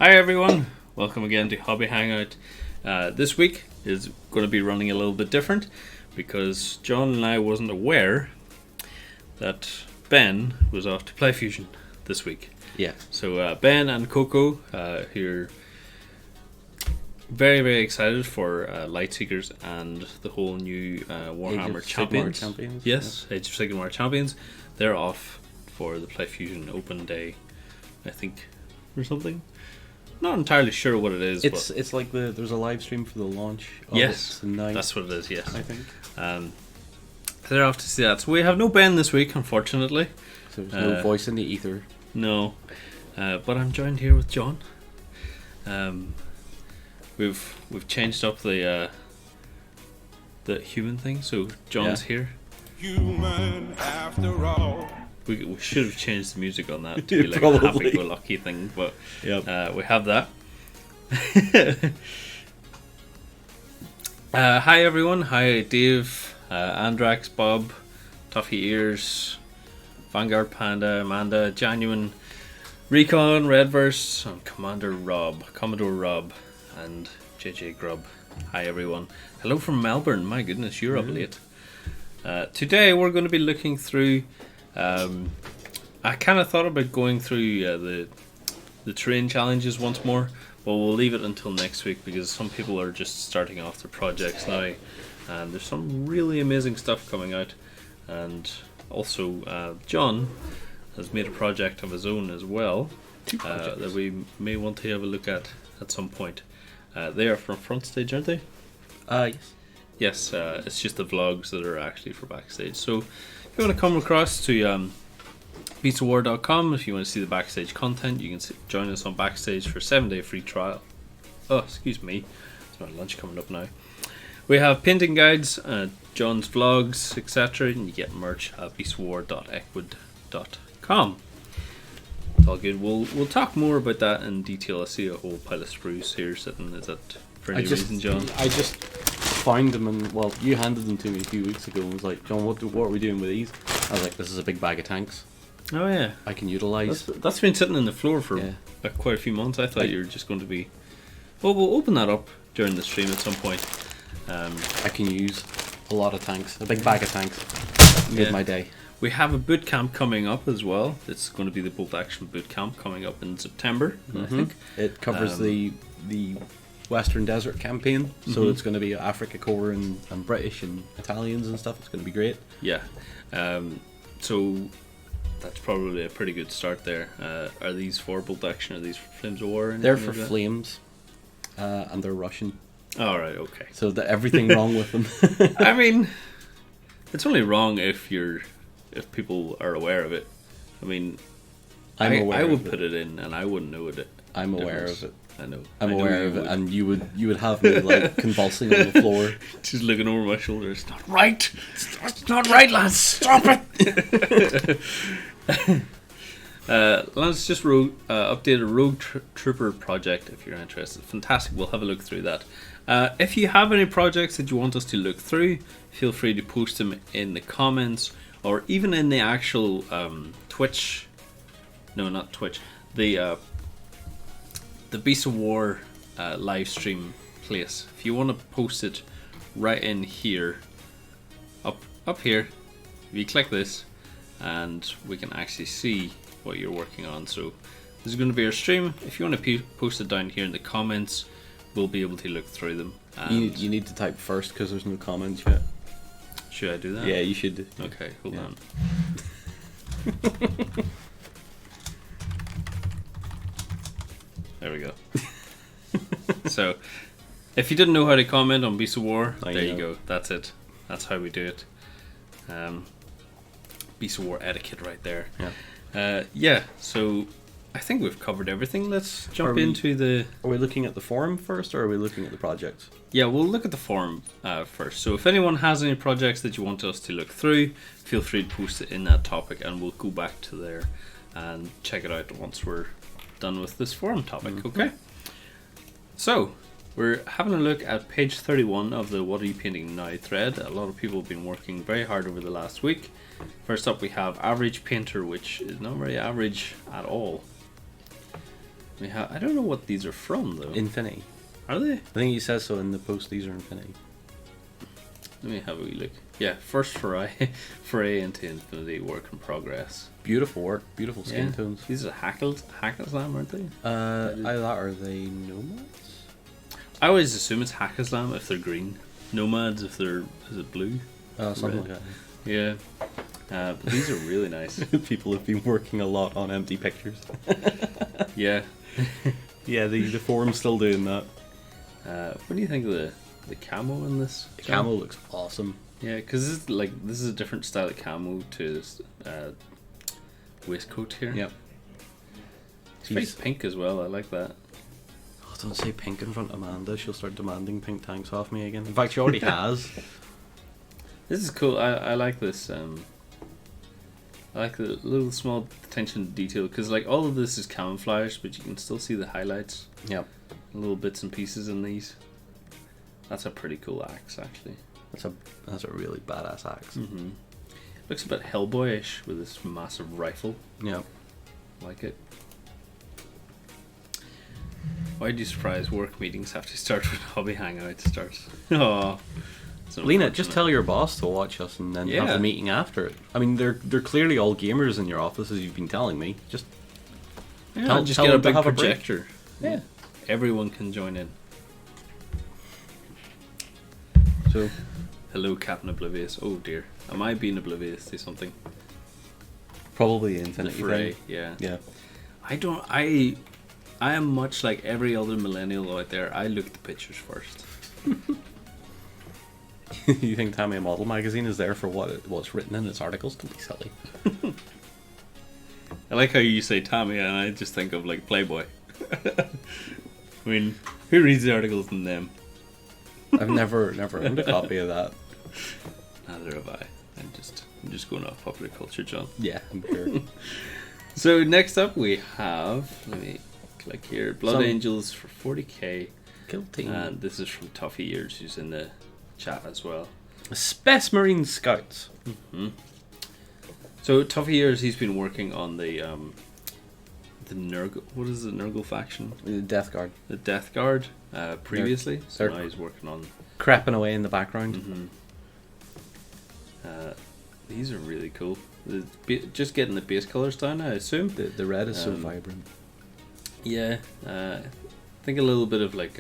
Hi everyone, welcome again to Hobby Hangout. This week is going to be running a little bit different because John and I wasn't aware that Ben was off to Play Fusion this week. Yeah. So Ben and Coco here, very excited for Lightseekers and the whole new Warhammer Champions. Yes, yeah. Age of Sigmar Champions. They're off for the Play Fusion Open Day, I think, or something. Not entirely sure what it is. It's like there's a live stream for the launch. Yes, tonight, that's what it is. Yes, I think. They're off to see that. So we have no Ben this week, unfortunately. So there's no voice in the ether. No, but I'm joined here with John. We've changed up the human thing, so John's here. Human after all. We should have changed the music on that to be like a happy-go-lucky thing, but yep. We have that. Hi everyone, hi Dave, Andrax, Bob, Toffee Ears, Vanguard Panda, Amanda, Genuine, Recon, Redverse, and Commodore Rob, and JJ Grub. Hi everyone. Hello from Melbourne, my goodness, you're up late. Today we're going to be looking through I kind of thought about going through the terrain challenges once more, but we'll leave it until next week because some people are just starting off their projects now, and there's some really amazing stuff coming out. And also John has made a project of his own as well that we may want to have a look at some point. They are from Front Stage, aren't they? Yes, it's just the vlogs that are actually for Backstage. So if you want to come across to beatsofwar.com, if you want to see the Backstage content, you can join us on Backstage for a 7-day free trial. Oh, excuse me, it's my lunch coming up now. We have painting guides, John's vlogs, etc., and you get merch at beatsofwar.equid.com. It's all good. We'll talk more about that in detail. I see a whole pile of sprues here sitting. Is that for any reason, John? I just found them, and well, you handed them to me a few weeks ago and was like, John, what are we doing with these? I was like, this is a big bag of tanks. Oh yeah, I can utilise. That's been sitting on the floor for quite a few months. I thought you were just going to be. Well, we'll open that up during the stream at some point. I can use a lot of tanks. A big bag of tanks made my day. We have a boot camp coming up as well. It's going to be the Bolt Action boot camp coming up in September. I think it covers the Western Desert campaign, so it's going to be Africa Corps and British and Italians and stuff. It's going to be great. Yeah. So that's probably a pretty good start there. Are these for Bolt Action? Are these for Flames of War? They're for Flames, and they're Russian. All right, okay. So everything wrong with them. I mean, it's only wrong if people are aware of it. I mean, I would put it in and I wouldn't know it. I'm aware of it. I know. I'm aware of it, and you would have me like convulsing on the floor, just looking over my shoulder. It's not right. It's not right, Lance. Stop it. Lance just updated a Rogue Trooper project. If you're interested, fantastic. We'll have a look through that. If you have any projects that you want us to look through, feel free to post them in the comments or even in the actual Twitch. No, not Twitch. The Beast of War live stream place. If you want to post it right in here, up here, if you click this, and we can actually see what you're working on. So this is going to be our stream. If you want to post it down here in the comments, we'll be able to look through them. You need to type first because there's no comments yet. Should I do that? Yeah, you should. Okay, hold on. There we go. So, if you didn't know how to comment on Beast of War, there you go. That's it. That's how we do it. Beast of War etiquette right there. Yeah. So, I think we've covered everything. Let's jump into the... Are we looking at the forum first, or are we looking at the projects? Yeah, we'll look at the forum first. So, if anyone has any projects that you want us to look through, feel free to post it in that topic, and we'll go back to there and check it out once we're done with this forum topic. Okay, so we're having a look at page 31 of the What Are You Painting Now thread. A lot of people have been working very hard over the last week. First up we have Average Painter, which is not very average at all. I don't know what these are from though. Infinity. Are they? I think he says so in the post. These are Infinity. Let me have a wee look. Yeah, first foray into Infinity, work in progress. Beautiful work, beautiful skin Yeah. tones. These are Hackaslam, aren't they? Either that or are they nomads? I always assume it's Hackaslam if they're green. Nomads if they're is it blue? Something Red. like Yeah. But these are really nice. that. People have been working a lot on empty pictures. Yeah. Yeah, the forum's still doing that. What do you think of the camo in this? The John? camo looks awesome. Yeah, because this is a different style of camo to this waistcoat here. Yep. It's very pink as well. I like that. Oh, don't say pink in front of Amanda. She'll start demanding pink tanks off me again. In fact, she already has. This is cool. I like this. I like the little small attention to detail because like all of this is camouflage, but you can still see the highlights. Yep. Little bits and pieces in these. That's a pretty cool axe, actually. That's a really badass axe. Mm-hmm. Looks a bit Hellboyish with this massive rifle. Yep. Like it. Why do you surprise work meetings have to start when hobby hangout starts? Oh, Lena, just tell your boss to watch us and then have Yeah. a meeting after it. I mean, they're clearly all gamers in your office, as you've been telling me. Just tell tell get a them to big have a break. projector. Yeah, everyone can join in. so. Hello, Captain Oblivious. Oh dear, am I being oblivious to something? Probably the The Infinity fray, thing. yeah. Yeah. I am much like every other millennial out there. I look at the pictures first. You think Tammy Model Magazine is there for what's written in its articles? Don't be silly. I like how you say Tommy, and I just think of like Playboy. I mean, who reads the articles than them? I've never owned a copy of that. Neither have I. I'm just going off popular culture, John. Yeah, I'm sure. So next up we have, let me click here, Blood Some- Angels for 40k, Guilty. and this is from Toffee Ears, who's in the chat as well. Space Marine Scouts. So Toffee Ears, he's been working on the Nurgle. What is the Nurgle faction? Death Guard. The Death Guard. Previously, so they're- now he's working on. Creeping away in the background. These are really cool. Just getting the base colors down, I assume. The red is so vibrant. Yeah, I think a little bit of like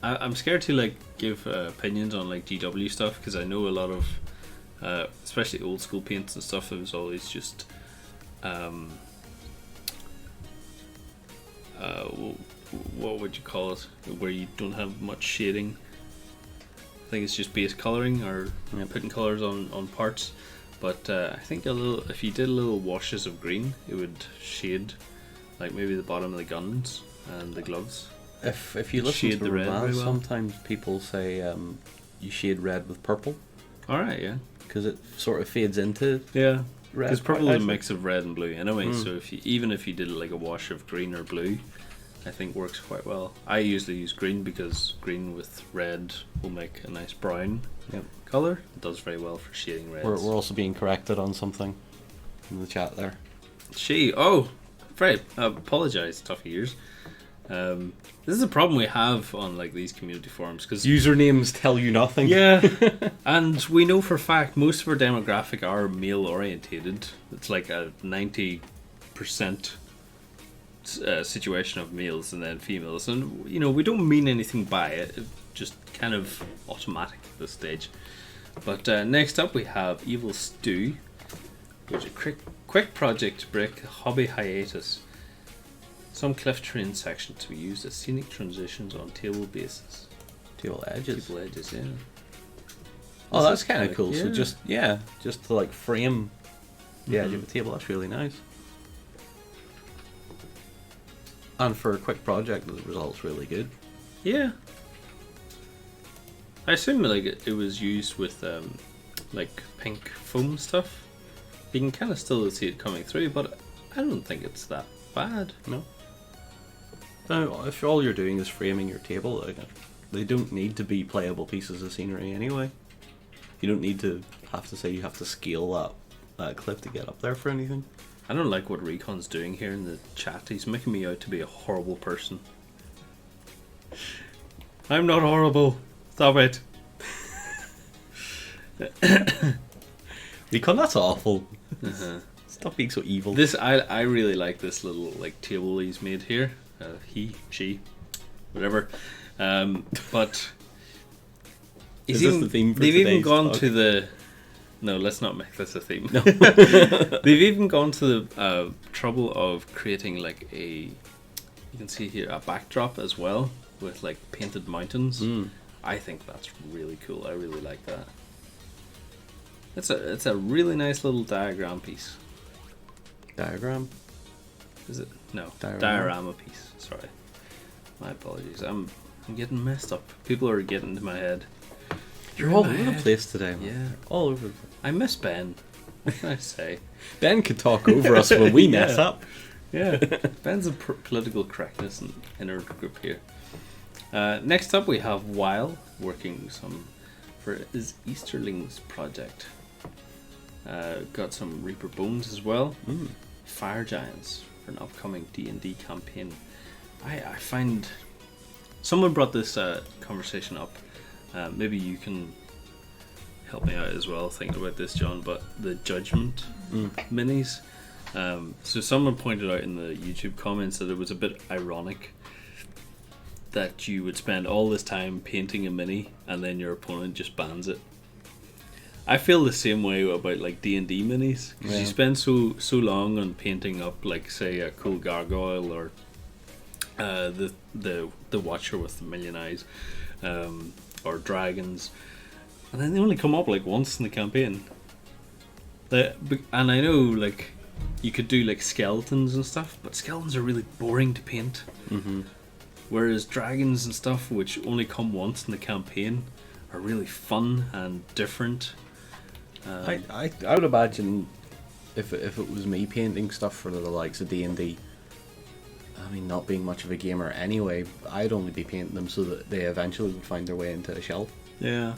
I'm scared to like give opinions on like GW stuff because I know a lot of especially old school paints and stuff. It was always just what would you call it, where you don't have much shading. I think it's just base coloring or putting colors on parts. But I think if you did a little washes of green, it would shade like maybe the bottom of the guns and the gloves. If you listen Shade to the red romance, very well. sometimes people say you shade red with purple Alright, yeah. because it sort of fades into Yeah. red. Because purple is a quite mix of red and blue anyway, so even if you did like a wash of green or blue, I think works quite well. I usually use green because green with red will make a nice brown Yep. colour. It does very well for shading reds. We're also being corrected on something in the chat there. Fred, I apologise, Tough Ears. This is a problem we have on like these community forums because Usernames tell you nothing. yeah, and we know for a fact most of our demographic are male orientated. It's like a 90% situation of males and then females, and you know we don't mean anything by it. It's just kind of automatic at this stage. But next up we have Evil Stew, which is a quick project to break hobby hiatus. Some cliff terrain section to be used as scenic transitions on table bases. Table edges. Table edges, yeah. Oh, that's kind of cool. Yeah. So just to like frame the edge of a table. That's really nice. And for a quick project, the result's really good. Yeah. I assume like it was used with like pink foam stuff. You can kind of still see it coming through, but I don't think it's that bad. No. No, if all you're doing is framing your table, they don't need to be playable pieces of scenery anyway. You don't need to have to say you have to scale that cliff to get up there for anything. I don't like what Recon's doing here in the chat. He's making me out to be a horrible person. I'm not horrible. Stop it. Recon, that's awful. Uh-huh. Stop being so evil. This I really like this little like table he's made here. He, she, whatever. But Is this the theme for they've even today's gone talk? to the. No, let's not make this a theme. No. They've even gone to the trouble of creating like you can see here a backdrop as well with like painted mountains. I think that's really cool. I really like that. It's a really nice little diagram piece. Diagram? Is it? No. Diorama. Diorama piece. Sorry. My apologies. I'm getting messed up. People are getting into my head. You're all over the place today, man. Yeah. All over the place. I miss Ben. What can I say? Ben could talk over us when we mess Yeah. up. Yeah. Ben's a political correctness in our group here. Next up we have Weil working some for his Easterlings project. Got some Reaper Bones as well. Fire Giants for an upcoming D&D campaign. I find someone brought this conversation up. Maybe you can help me out as well thinking about this, John, but the Judgment minis. So someone pointed out in the YouTube comments that it was a bit ironic that you would spend all this time painting a mini and then your opponent just bans it. I feel the same way about like D&D minis, because you spend so long on painting up like say a cool gargoyle or the Watcher with the million eyes, or dragons, and then they only come up like once in the campaign. And I know like you could do like skeletons and stuff, but skeletons are really boring to paint. Whereas dragons and stuff, which only come once in the campaign, are really fun and different. I would imagine if it was me painting stuff for the likes of D&D, I mean, not being much of a gamer anyway, I'd only be painting them so that they eventually would find their way into a shelf, Yeah.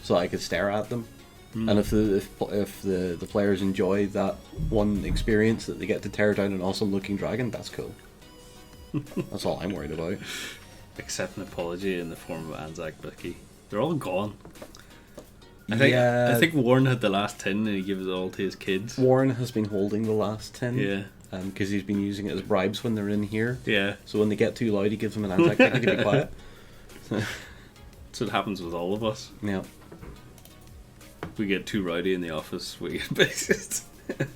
so I could stare at them. And if the players enjoy that one experience that they get to tear down an awesome looking dragon, that's cool. That's all I'm worried about. Accept an apology in the form of Anzac Wiki. They're all gone. I think Warren had the last 10 and he gives it all to his kids. Warren has been holding the last 10. Yeah. Because he's been using it as bribes when they're in here. Yeah. So when they get too loud, he gives them an Anzac Wiki to be quiet. So it happens with all of us. Yeah. We get too rowdy in the office, we get bases. A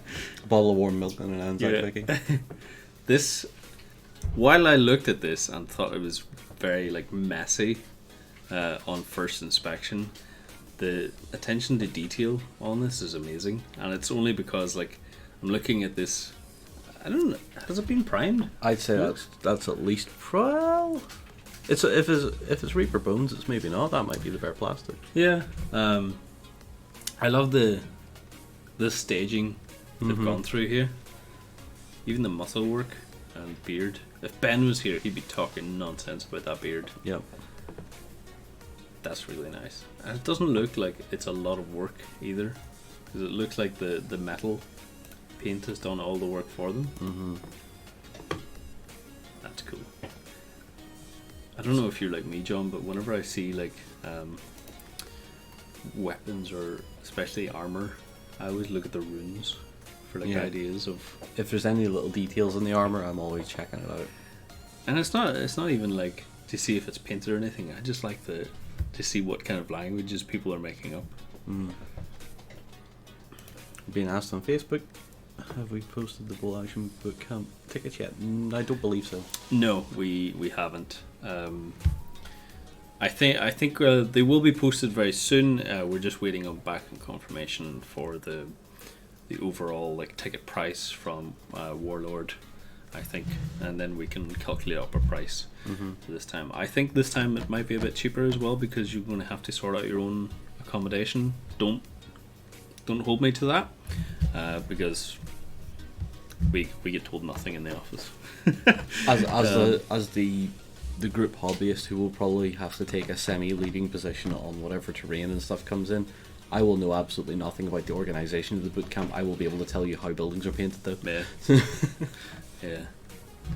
bottle of warm milk and an Anzac Wiki. This, while I looked at this and thought it was very like messy on first inspection, the attention to detail on this is amazing, and it's only because like I'm looking at this. I don't know. Has it been primed? I'd say that's at least well. If it's Reaper Bones, it's maybe not. That might be the bare plastic. Yeah. I love the staging they've gone through here. Even the muscle work and beard. If Ben was here, he'd be talking nonsense about that beard. Yep. That's really nice. And it doesn't look like it's a lot of work either, because it looks like the metal paint has done all the work for them. That's cool. I don't know if you're like me, John, but whenever I see like weapons or especially armor, I always look at the runes for like ideas of. If there's any little details in the armor, I'm always checking it out. And it's not even like to see if it's painted or anything. I just like to see what kind of languages people are making up. Being asked on Facebook, have we posted the Bull Action Boot Camp tickets yet? I don't believe so. No, we haven't. I think they will be posted very soon. We're just waiting on back and confirmation for the overall like ticket price from Warlord, I think, and then we can calculate up a price for this time. I think this time it might be a bit cheaper as well, because you're going to have to sort out your own accommodation. Don't hold me to that, because we get told nothing in the office. as the group hobbyist who will probably have to take a semi-leading position on whatever terrain and stuff comes in, I will know absolutely nothing about the organisation of the boot camp. I will be able to tell you how buildings are painted though. Yeah. Yeah.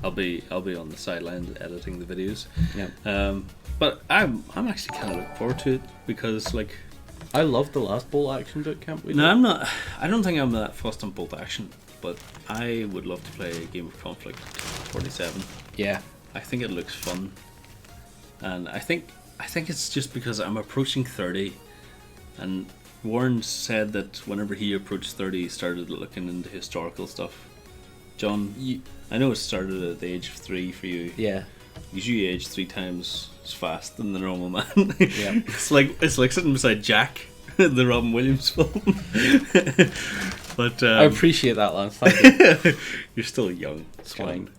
I'll be on the sidelines editing the videos. Yeah. But I'm actually kind of looking forward to it because like I loved the last bolt action boot camp we did. no, I'm not. I don't think I'm that fussed on bolt action, but I would love to play a game of Conflict 47. Yeah. I think it looks fun, and I think it's just because I'm approaching 30, and Warren said that whenever he approached 30, he started looking into historical stuff. John, I know it started at the age of 3 for you. Yeah. You age 3 times as fast than the normal man. Yeah. It's like sitting beside Jack, the Robin Williams film. But I appreciate that, Lance. Thank you. You're still young. It's fine.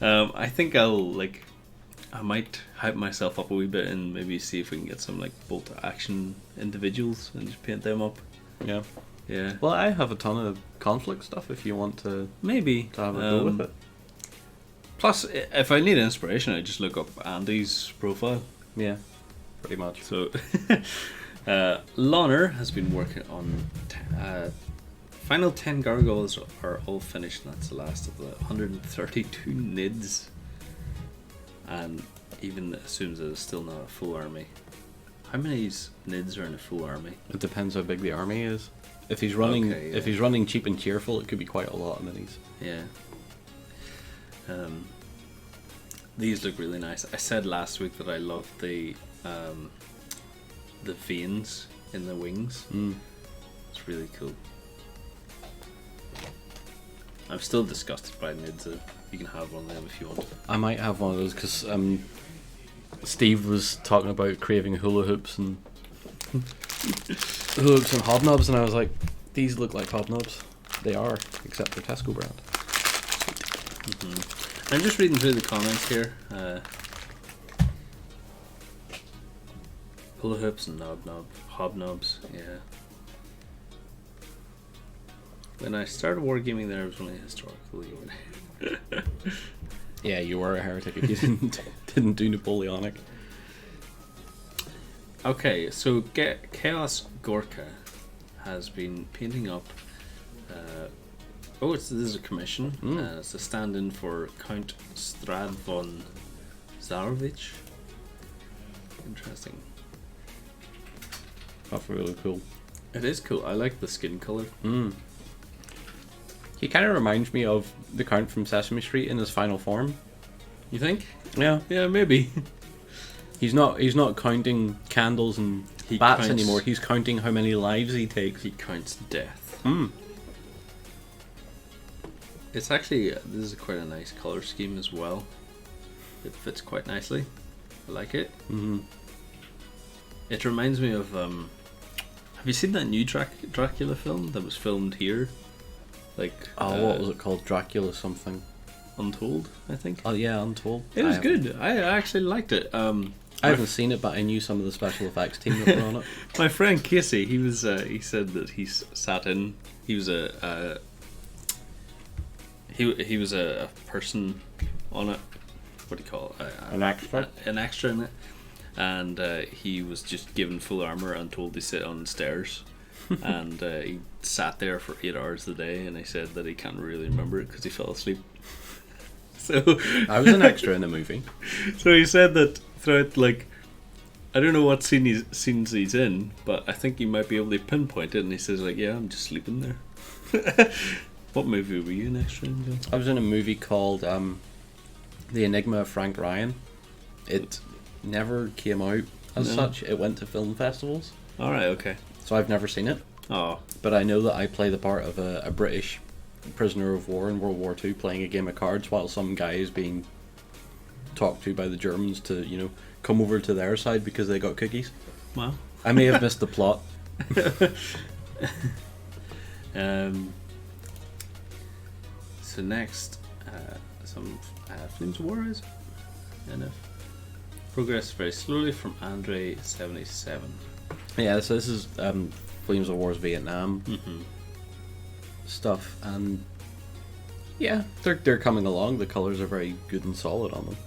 I think I might hype myself up a wee bit and maybe see if we can get some like bolt action individuals and just paint them up. Yeah. Yeah. Well, I have a ton of conflict stuff if you want to maybe have a go with it. Plus, if I need inspiration, I just look up Andy's profile. Yeah, pretty much. So, Launer has been working on final 10 gargoyles are all finished, and that's the last of the 132 nids. And even assumes that it's still not a full army. How many nids are in a full army? It depends how big the army is. If he's running, Okay, yeah. if he's running cheap and cheerful, it could be quite a lot of minis. Yeah. These look really nice. I said last week that I loved the veins in the wings. It's really cool. I'm still disgusted by nids. You can have one of them if you want. I might have one of those because Steve was talking about craving hula hoops and hobnobs, and I was like, these look like hobnobs. They are, except they're Tesco brand. I'm just reading through the comments here. Hula hoops and hobnobs, yeah. When I started wargaming there, I was only a historical unit. Yeah, you were a heretic if you didn't do Napoleonic. Okay, so Chaos Gorka has been painting up. This is a commission. It's a stand-in for Count Stradvon Zarovich. Interesting. That's really cool. It is cool. I like the skin color. He kind of reminds me of the Count from Sesame Street in his final form. You think? Yeah. Yeah, maybe. He's not counting candles and bats anymore. He's counting how many lives he takes. He counts death. It's actually, this is quite a nice color scheme as well. It fits quite nicely. I like it. It reminds me of, have you seen that new Dracula film that was filmed here? Like, what was it called? Dracula something. Untold, I think. Oh yeah, Untold. It was good. I actually liked it. I haven't seen it, but I knew some of the special effects team that were on it. My friend Casey, he said that he sat in. He was a he was a person on it. What do you call it? An extra. An extra in it, and he was just given full armor and told to sit on the stairs. And he sat there for 8 hours a day, and he said that he can't really remember it because he fell asleep. So I was an extra in the movie. So he said that throughout, like, I don't know what scenes he's in, but I think you might be able to pinpoint it. And he says, like, yeah, I'm just sleeping there. What movie were you an extra in, John? I was in a movie called The Enigma of Frank Ryan. It never came out as such. It went to film festivals. All right, okay. So I've never seen it. Oh. But I know that I play the part of a British prisoner of war in World War II playing a game of cards while some guy is being talked to by the Germans to, come over to their side because they got cookies. Wow. I may have missed the plot. So next, some Flames of War is NF. Progress very slowly from Andre 77. Yeah, so this is Flames of War's Vietnam stuff, and yeah, they're coming along. The colours are very good and solid on them.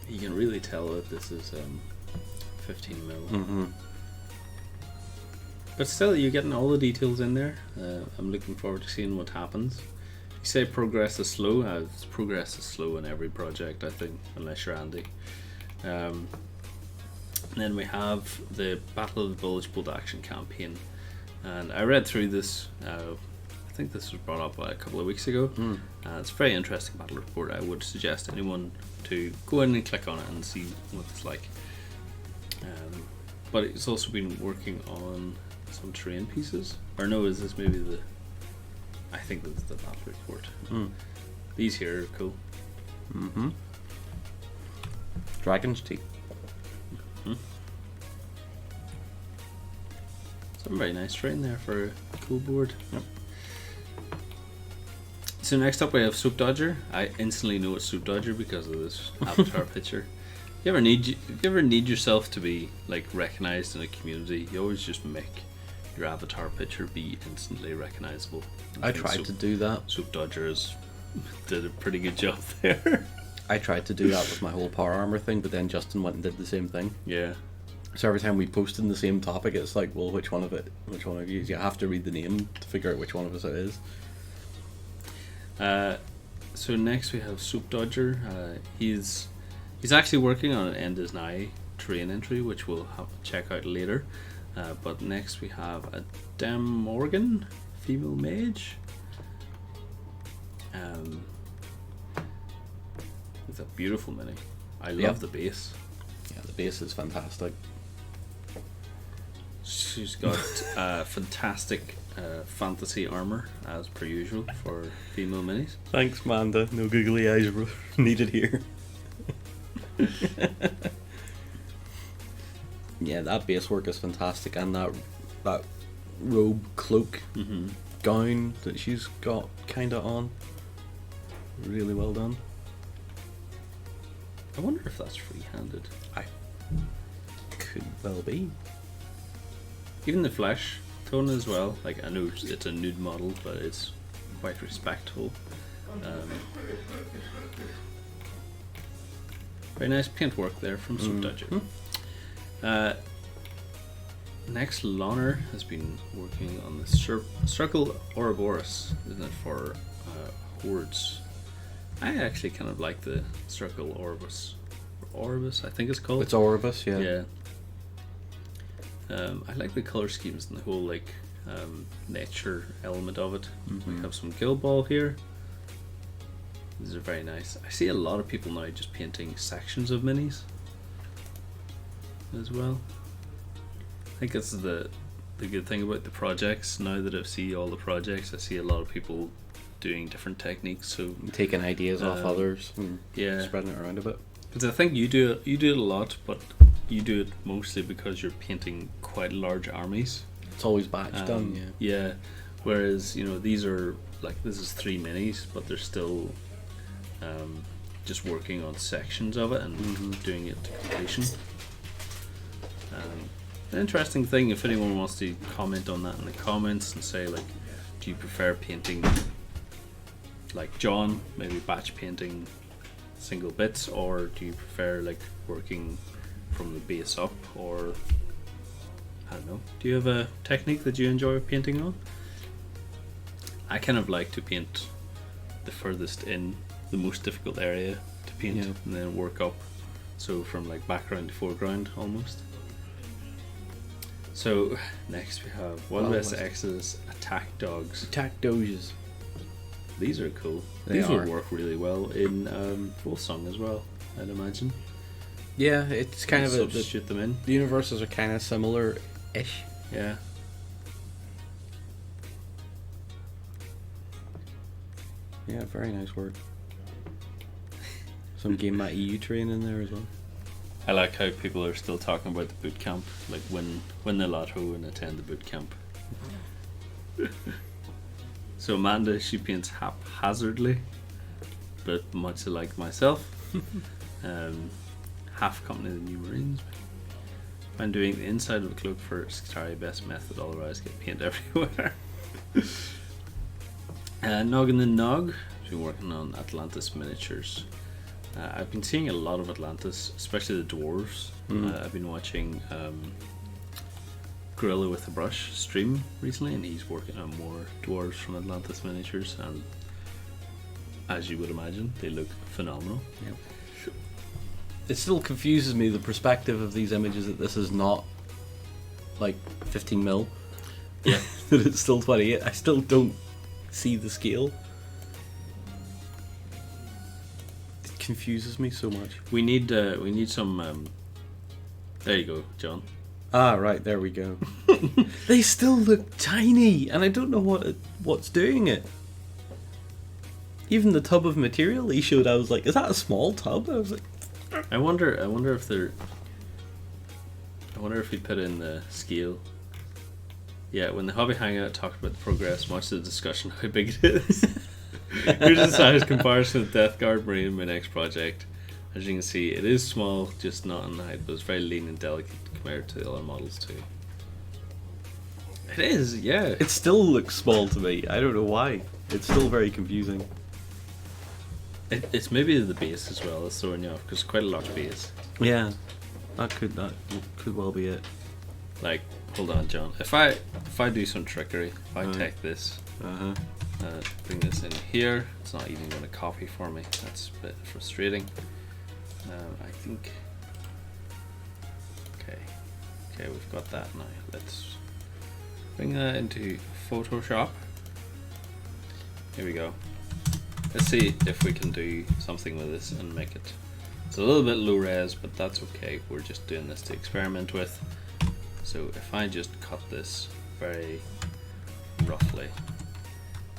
You can really tell that this is 15 mil. But still, you're getting all the details in there. I'm looking forward to seeing what happens. You say progress is slow. Progress is slow in every project, I think, unless you're Andy. And then we have the Battle of the Bulge Bolt Action campaign. And I read through this. I think this was brought up a couple of weeks ago. It's a very interesting battle report. I would suggest anyone to go in and click on it and see what it's like. But it's also been working on some terrain pieces. Or no, is this maybe the... I think this is the battle report. These here are cool. Dragon's Teeth. Some very nice terrain there for a cool board. Yep. So next up we have Soap Dodger. I instantly know it's Soap Dodger because of this avatar picture. You ever need yourself to be like recognized in a community? You always just make your avatar picture be instantly recognizable. I tried to do that. Soap Dodger did a pretty good job there. I tried to do that with my whole power armor thing, but then Justin went and did the same thing. Yeah. So every time we posted in the same topic, it's like, well, which one of you? You have to read the name to figure out which one of us it is. So next we have Soap Dodger. He's actually working on an End Is Nigh terrain entry, which we'll have to check out later. But next we have a Dem Morgan, female mage. It's a beautiful mini. I love the base. Yeah, the base is fantastic. She's got fantastic fantasy armor as per usual for female minis. Thanks, Manda. No googly eyes needed here. Yeah, that base work is fantastic, and that robe cloak gown that she's got kinda on, really well done. I wonder if that's free-handed. Could well be. Even the flesh tone as well. Like, I know it's a nude model, but it's quite respectful. Very nice paint work there from Soap Dodger. Next, Loner has been working on the Circle Ouroboros, isn't it, for hordes. I actually kind of like the Circle Orbis. Orbis, I think it's called. It's Orbis, yeah. Yeah. I like the color schemes and the whole like nature element of it. We have some Guild Ball here. These are very nice. I see a lot of people now just painting sections of minis as well. I think that's the good thing about the projects. Now that I see all the projects, I see a lot of people doing different techniques. So taking ideas off others and yeah, spreading it around a bit. Because I think you do it a lot, but you do it mostly because you're painting quite large armies. It's always batch done, yeah. Yeah. Whereas, these are like, this is 3 minis, but they're still just working on sections of it and doing it to completion. An interesting thing, if anyone wants to comment on that in the comments and say, like, do you prefer painting like John, maybe batch painting single bits, or do you prefer like working from the base up, or I don't know, do you have a technique that you enjoy painting on? I kind of like to paint the furthest in, the most difficult area to paint, and then work up, so from like background to foreground almost. So next we have Wild West Exodus Attack Dogs. Attack Doges. These are cool. These will work really well in Volsung as well, I'd imagine. Yeah, it's kind of substitute them in. The universes are kind of similar-ish. Yeah. Yeah, very nice work. Some Game Mat EU terrain in there as well. I like how people are still talking about the boot camp, like win the lotto and attend the boot camp. So Amanda, she paints haphazardly, but much like myself. Half company of the New Marines. I'm doing the inside of the cloak first, try best method, otherwise get paint everywhere. Noggin the Nog, I've been working on Atlantis miniatures. I've been seeing a lot of Atlantis, especially the dwarves. I've been watching Gorilla with a Brush stream recently, and he's working on more dwarves from Atlantis miniatures, and as you would imagine, they look phenomenal. Yep. It still confuses me, the perspective of these images, that this is not like 15 mil. Yeah. That it's still 28. I still don't see the scale. It confuses me so much. We need some. There you go, John. Ah, right, there we go. They still look tiny, and I don't know what's doing it. Even the tub of material he showed, I was like, is that a small tub? I was like, I wonder if they're. I wonder if we put in the scale. Yeah, when the Hobby Hangout talked about the progress, much of the discussion how big it is. Here's the size comparison of Death Guard Marine, my next project. As you can see, it is small, just not in height, but it's very lean and delicate compared to the other models too. It is, yeah. it still looks small to me. I don't know why. It's still very confusing. It's maybe the base as well that's throwing you off, because quite a large base. Yeah, that could well be it. Like, hold on, John. If I do some trickery, if I take this, bring this in here, it's not even going to copy for me. That's a bit frustrating. I think. Okay, we've got that now. Let's bring that into Photoshop. Here we go. Let's see if we can do something with this and make it. It's a little bit low res, but that's okay. We're just doing this to experiment with. So if I just cut this very roughly,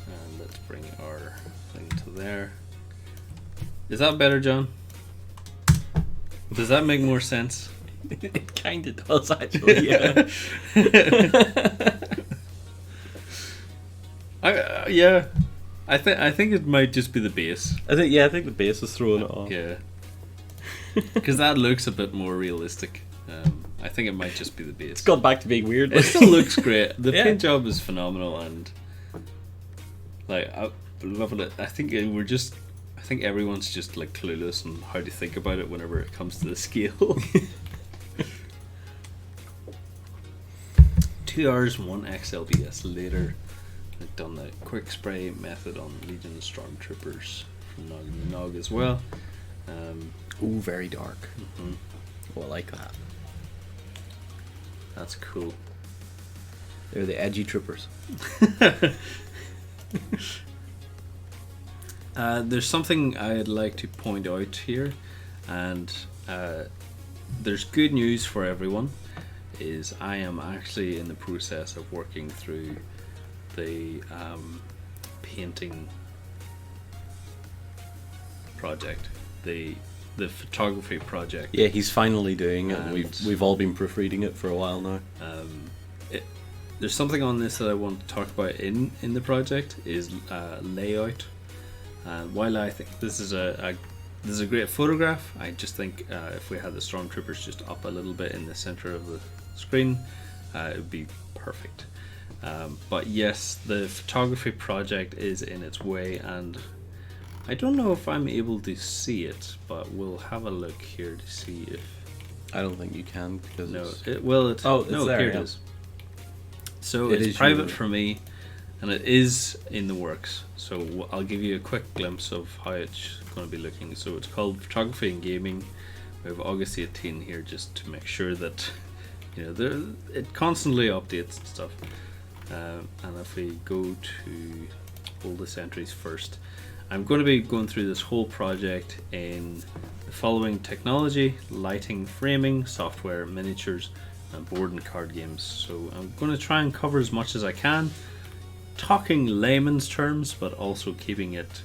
and let's bring our thing to there. Is that better, John? Does that make more sense? It kind of does, actually. Yeah. Yeah. I think it might just be the base. I think the base is throwing it off. Yeah. Because that looks a bit more realistic. I think it might just be the base. It's gone back to being weird. It still looks great. The Yeah. paint job is phenomenal, and like I'm loving it. I think everyone's just like clueless on how to think about it whenever it comes to the scale. 2 hours and 1 XLBS later, I've done the quick spray method on Legion of Stormtroopers from Nog and the Nog as well. Ooh, very dark. Mm-hmm. Oh, I like that. That's cool. They're the edgy troopers. There's something I'd like to point out here, and there's good news for everyone. Is I am actually in the process of working through the painting project, the photography project. Yeah, he's finally doing it. And We've all been proofreading it for a while now. There's something on this that I want to talk about in the project is layout. While I think this is a great photograph, I just think if we had the Stormtroopers just up a little bit in the center of the screen, it would be perfect. But yes, the photography project is in its way, and I don't know if I'm able to see it, but we'll have a look here to see if. I don't think you can because It's there, here it yeah. is. So It it's is private you. for me, and it is in the works. So I'll give you a quick glimpse of how it's going to be looking. So it's called Photography and Gaming. We have August 18 here just to make sure that it constantly updates and stuff. And if we go to oldest entries first, I'm going to be going through this whole project in the following technology: lighting, framing, software, miniatures, and board and card games. So I'm going to try and cover as much as I can, talking layman's terms, but also keeping it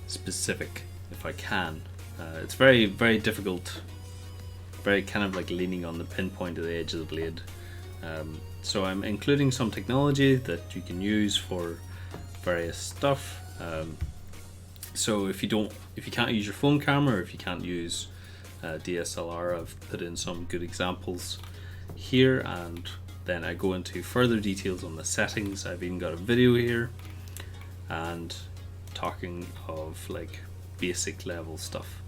specific if I can. It's very, very difficult, very kind of like leaning on the pinpoint of the edge of the blade. So I'm including some technology that you can use for various stuff. So if you can't use your phone camera, or if you can't use DSLR, I've put in some good examples here, and then I go into further details on the settings. I've even got a video here, and talking of like basic level stuff.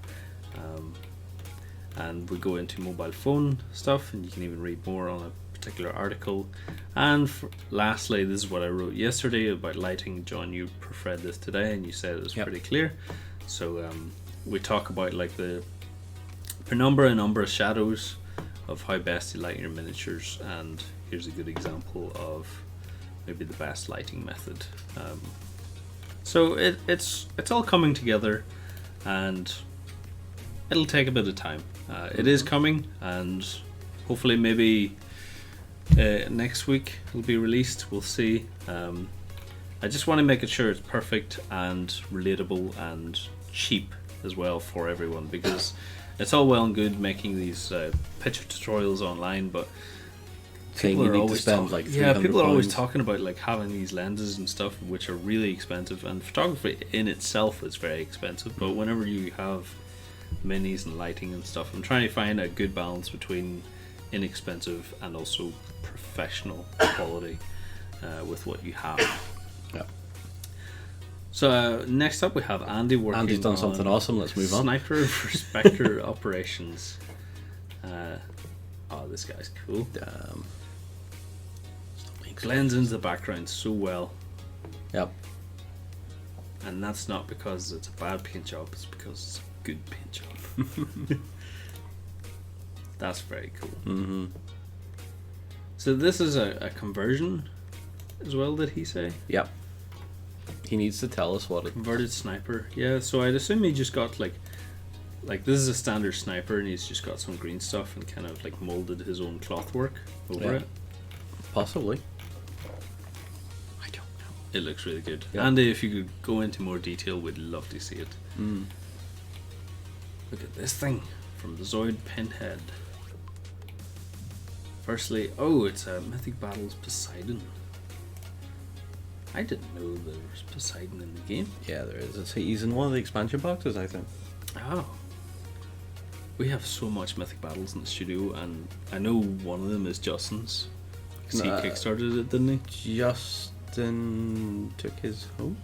and we go into mobile phone stuff, and you can even read more on a particular article. And lastly, this is what I wrote yesterday about lighting. John, you preferred this today, and you said it was pretty clear. So we talk about like the penumbra and umbra shadows of how best to light your miniatures, and here's a good example of maybe the best lighting method. So it's all coming together, and it'll take a bit of time. It is coming, and hopefully maybe next week it'll be released. We'll see. I just want to make it sure it's perfect and relatable and cheap as well for everyone, because it's all well and good making these picture tutorials online, but people are always people are always talking about like having these lenses and stuff which are really expensive, and photography in itself is very expensive. But whenever you have minis and lighting and stuff, I'm trying to find a good balance between inexpensive and also professional quality with what you have. Yeah. So next up we have Andy working. Andy's done something awesome. Let's move on. Sniper for Spectre operations. Oh, this guy's cool. Damn. Blends into the background so well. Yep. And that's not because it's a bad paint job, it's because it's a good paint job. That's very cool. Mm-hmm. So this is a conversion as well, did he say? Yep. He needs to tell us what it... Converted sniper. Yeah, so I'd assume he just got like this is a standard sniper, and he's just got some green stuff and kind of like molded his own cloth work over it. Possibly. I don't know. It looks really good. Yeah. Andy, if you could go into more detail, we'd love to see it. Mm. Look at this thing from the Zoid Pinhead. Firstly, oh, it's a Mythic Battles Poseidon. I didn't know there was Poseidon in the game. Yeah, there is. He's in one of the expansion boxes, I think. Oh. We have so much Mythic Battles in the studio, and I know one of them is Justin's. Because he kickstarted it, didn't he? Justin took his home?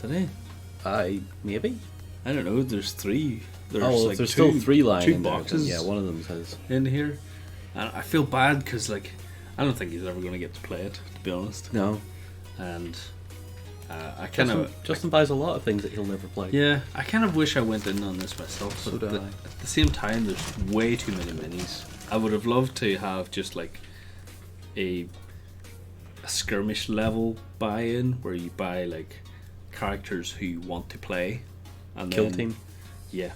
Did he? Maybe? I don't know, there's 3. There's still 3 lying 2 in boxes. There. Yeah, one of them says in here. And I feel bad because, like, I don't think he's ever going to get to play it, to be honest. No. And I kind of... Justin buys a lot of things that he'll never play. Yeah, I kind of wish I went in on this myself. So But do I. at the same time, there's way too many minis. I would have loved to have just, like, a skirmish level buy-in where you buy, like, characters who you want to play. And Kill then, team. Yeah.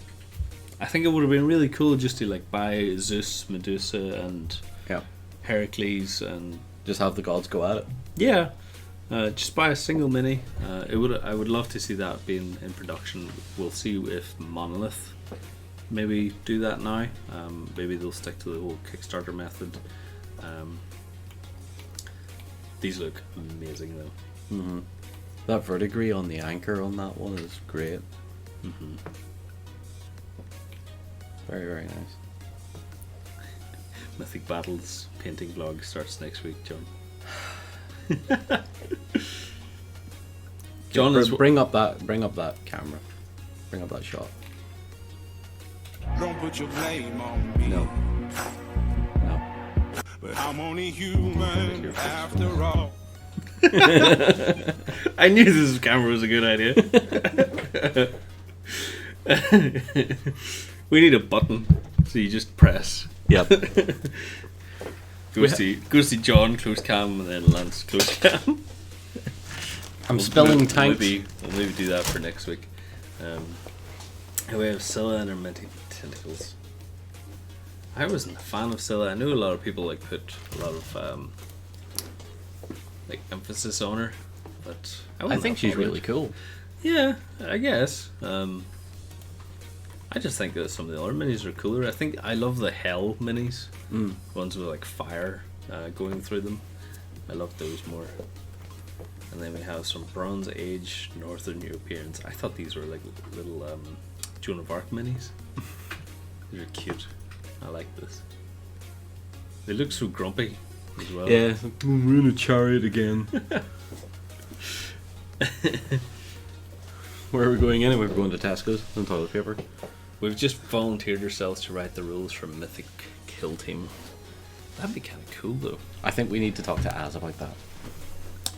I think it would have been really cool just to, like, buy Zeus, Medusa, and Heracles, and just have the gods go at it. Yeah. Just buy a single mini. I would love to see that being in production. We'll see if Monolith maybe do that now. Maybe they'll stick to the whole Kickstarter method. These look amazing though. Mm-hmm. That verdigris on the anchor on that one is great. Mm-hmm. Very, very nice. Mythic Battles painting vlog starts next week, John. John, bring up that camera. Bring up that shot. Don't put your blame on me. No. But I'm only human after all. I knew this camera was a good idea. We need a button, so you just press. Yep. Goes to John, close cam, and then Lance, close cam. I'm spilling tanks. We'll maybe do that for next week. We have Scylla and her minty tentacles. I wasn't a fan of Scylla. I know a lot of people like put a lot of like emphasis on her, but I think she's really cool. Yeah, I guess. I just think that some of the other minis are cooler. I think I love the Hell minis, ones with like fire going through them. I love those more. And then we have some Bronze Age Northern Europeans. I thought these were like little Joan of Arc minis. These are cute. I like this. They look so grumpy as well. Yeah, we're in a chariot again. Where are we going anyway? We're going to Tesco's and toilet paper. We've just volunteered ourselves to write the rules for Mythic Kill Team. That'd be kind of cool, though. I think we need to talk to Az about that.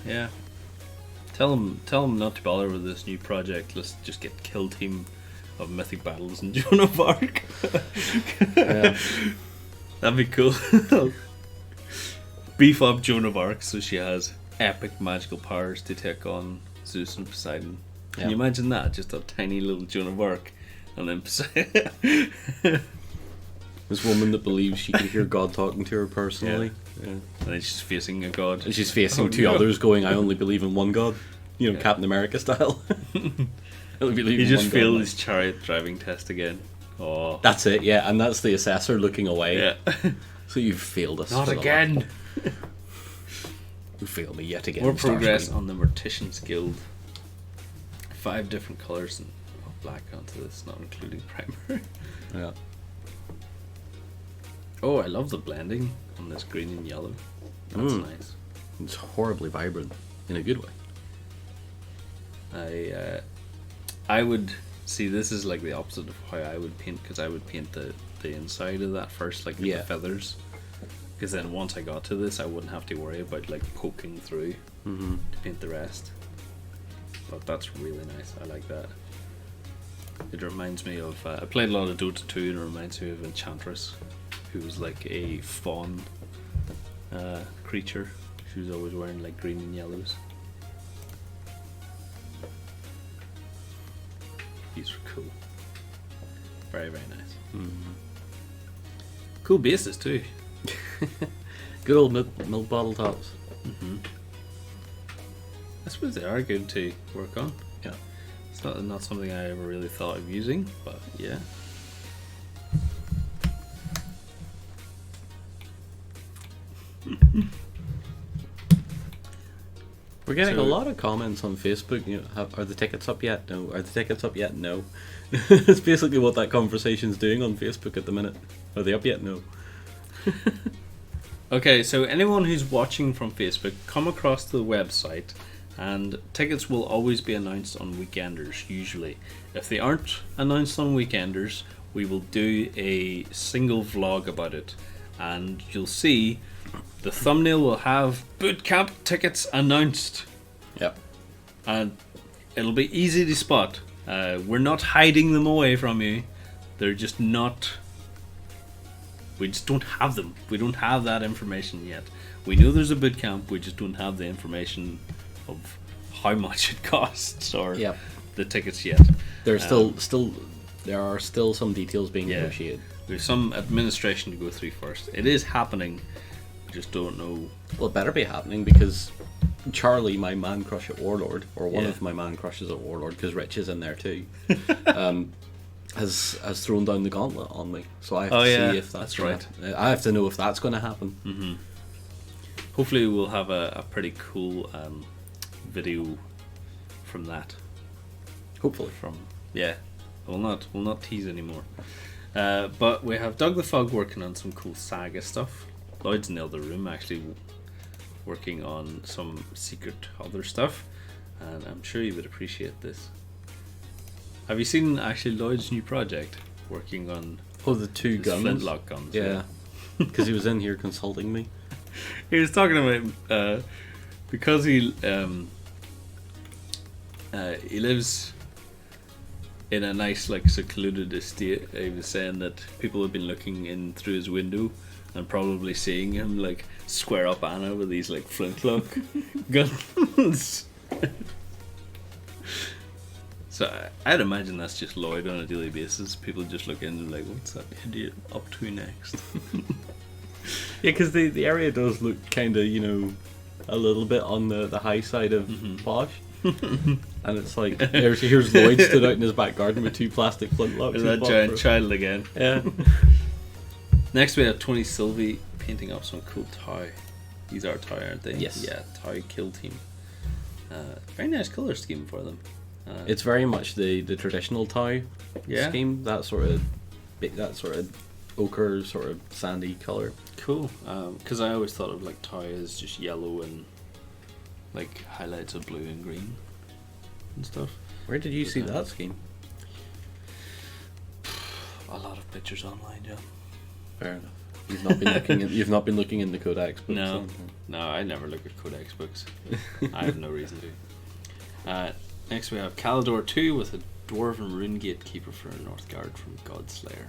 Yeah. Tell him not to bother with this new project. Let's just get Kill Team of Mythic Battles and Joan of Arc. Yeah. That'd be cool. Beef up Joan of Arc so she has epic magical powers to take on Zeus and Poseidon. Can you imagine that? Just a tiny little Joan of Arc and then Poseidon. This woman that believes she can hear God talking to her personally. Yeah. And then she's facing a god. And she's facing two others going, I only believe in one God. You know, Captain America style. I only believe You in just one failed God. his chariot driving test again. Oh. That's it, yeah. And that's the assessor looking away. Yeah. So you've failed us. Not again. You failed me yet again. More progress Starscream. on the Mortician's Guild. 5 different colours and black onto this, not including primer. Yeah. Oh, I love the blending on this green and yellow. That's nice. It's horribly vibrant in a good way. I would see this is like the opposite of how I would paint, because I would paint the inside of that first, like the feathers. Because then once I got to this, I wouldn't have to worry about like poking through to paint the rest. But that's really nice. I like that. It reminds me of I played a lot of Dota 2, and it reminds me of Enchantress, who was like a fawn creature. She was always wearing like green and yellows. These are cool. Very, very nice. Cool bases too. Good old milk bottle tops. I suppose they are good to work on. Yeah. It's not something I ever really thought of using, but yeah. We're getting So- a lot of comments on Facebook. You know, are the tickets up yet? No. Are the tickets up yet? No. It's basically what that conversation's doing on Facebook at the minute. Are they up yet? No. Okay, so anyone who's watching from Facebook, come across the website, and tickets will always be announced on weekenders, usually. If they aren't announced on weekenders, we will do a single vlog about it, and you'll see the thumbnail will have bootcamp tickets announced, Yep. and it'll be easy to spot. We're not hiding them away from you. They're just not... We just don't have them. We don't have that information yet. We know there's a bootcamp, we just don't have the information of how much it costs or Yep. the tickets yet. There's there are still some details being negotiated. There's some administration to go through first. It is happening. We just don't know. Well, it better be happening because Charlie, my man crush at Warlord, or one of my man crushes at Warlord, because Rich is in there too, has thrown down the gauntlet on me. So I have to see if that's right. I have to know if that's going to happen. Mm-hmm. Hopefully we'll have a pretty cool video from that. Hopefully. We'll not tease anymore. But we have Doug the Fog working on some cool saga stuff. Lloyd's in the other room actually working on some secret other stuff, and I'm sure you would appreciate this. Have you seen actually Lloyd's new project working on the two his guns? flintlock guns? Yeah. Because he was in here consulting me. He was talking about because he lives in a nice like secluded estate. He was saying that people have been looking in through his window and probably seeing him like square up Anna with these like flintlock guns. So I'd imagine that's just Lloyd on a daily basis. People just look in and like, what's that idiot up to next? Yeah, because the area does look kind of, a little bit on the high side of posh. And it's like, here's Lloyd stood out in his back garden with two plastic flintlocks. Is that giant child again? Yeah. Next we have Tony Sylvie painting up some cool Tau. These are Tau, aren't they? Yes. Yeah, Tau Kill Team. Very nice colour scheme for them. It's very much the traditional Tau scheme. That sort of ochre, sort of sandy colour. Cool. Because I always thought of like Tau as just yellow and like highlights of blue and green and stuff. Where did you see that scheme? a lot of pictures online, John. Fair enough. You've not been looking. You've not been looking in the Codex books. No, then? no, I never look at Codex books. I have no reason to. Next we have Calidor 2 with a Dwarven Rune Gatekeeper for Northgard from Godslayer.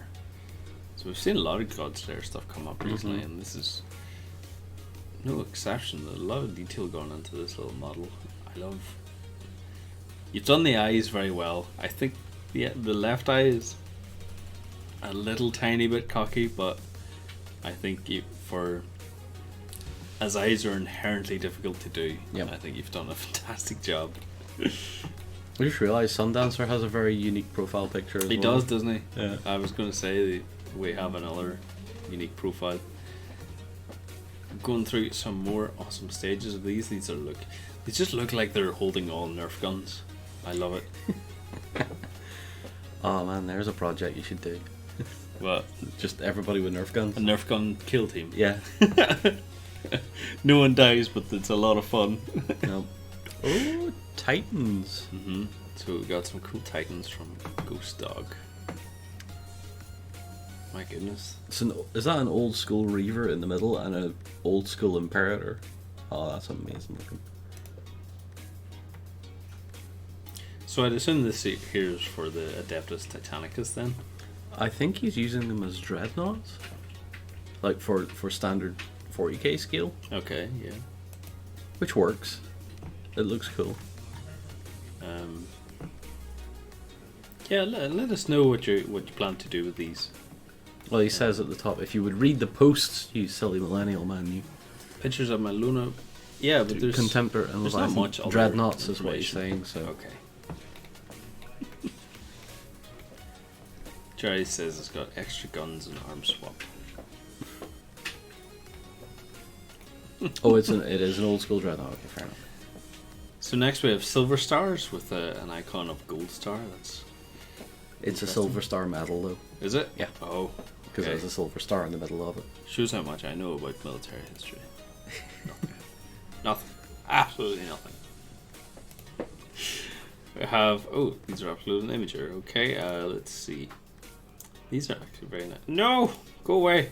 So we've seen a lot of Godslayer stuff come up recently, and this is no exception. There's a lot of detail going into this little model. I love. You've done the eyes very well. I think the left eye is a little tiny bit cocky, but I think as eyes are inherently difficult to do, I think you've done a fantastic job. I just realised Sundancer has a very unique profile picture as well. He does, doesn't he? Yeah. I was going to say we have another unique profile. Going through some more awesome stages of these. They just look like they're holding all Nerf guns. I love it. Oh man, there's a project you should do. What? Just everybody with Nerf guns. A Nerf gun kill team. Yeah. No one dies, but it's a lot of fun. No. Oh, Titans. So we got some cool Titans from Ghost Dog. My goodness. Is that an old school Reaver in the middle and an old school Imperator? Oh, that's amazing looking. So I'd assume this here is for the Adeptus Titanicus then? I think he's using them as dreadnoughts, like for standard 40k scale. Okay, yeah. Which works. It looks cool. Yeah, let us know what you plan to do with these. Well, he says at the top, if you would read the posts, you silly millennial man, you. Pictures of my Luna. Yeah, but there's Contemptor and there's not much other dreadnoughts is what he's information. saying. So Okay. Jerry says it's got extra guns and arm swap. oh, it is an old school dreadnought. Okay, fair enough. So next we have Silver Stars with an icon of Gold Star. It's a Silver Star medal though. Is it? Yeah. Oh. Because there's a silver star in the middle of it. Shows how much I know about military history. Nothing. Nothing. Absolutely nothing. We have... Oh, these are uploaded in Imager. Okay, let's see. These are actually very nice. No! Go away!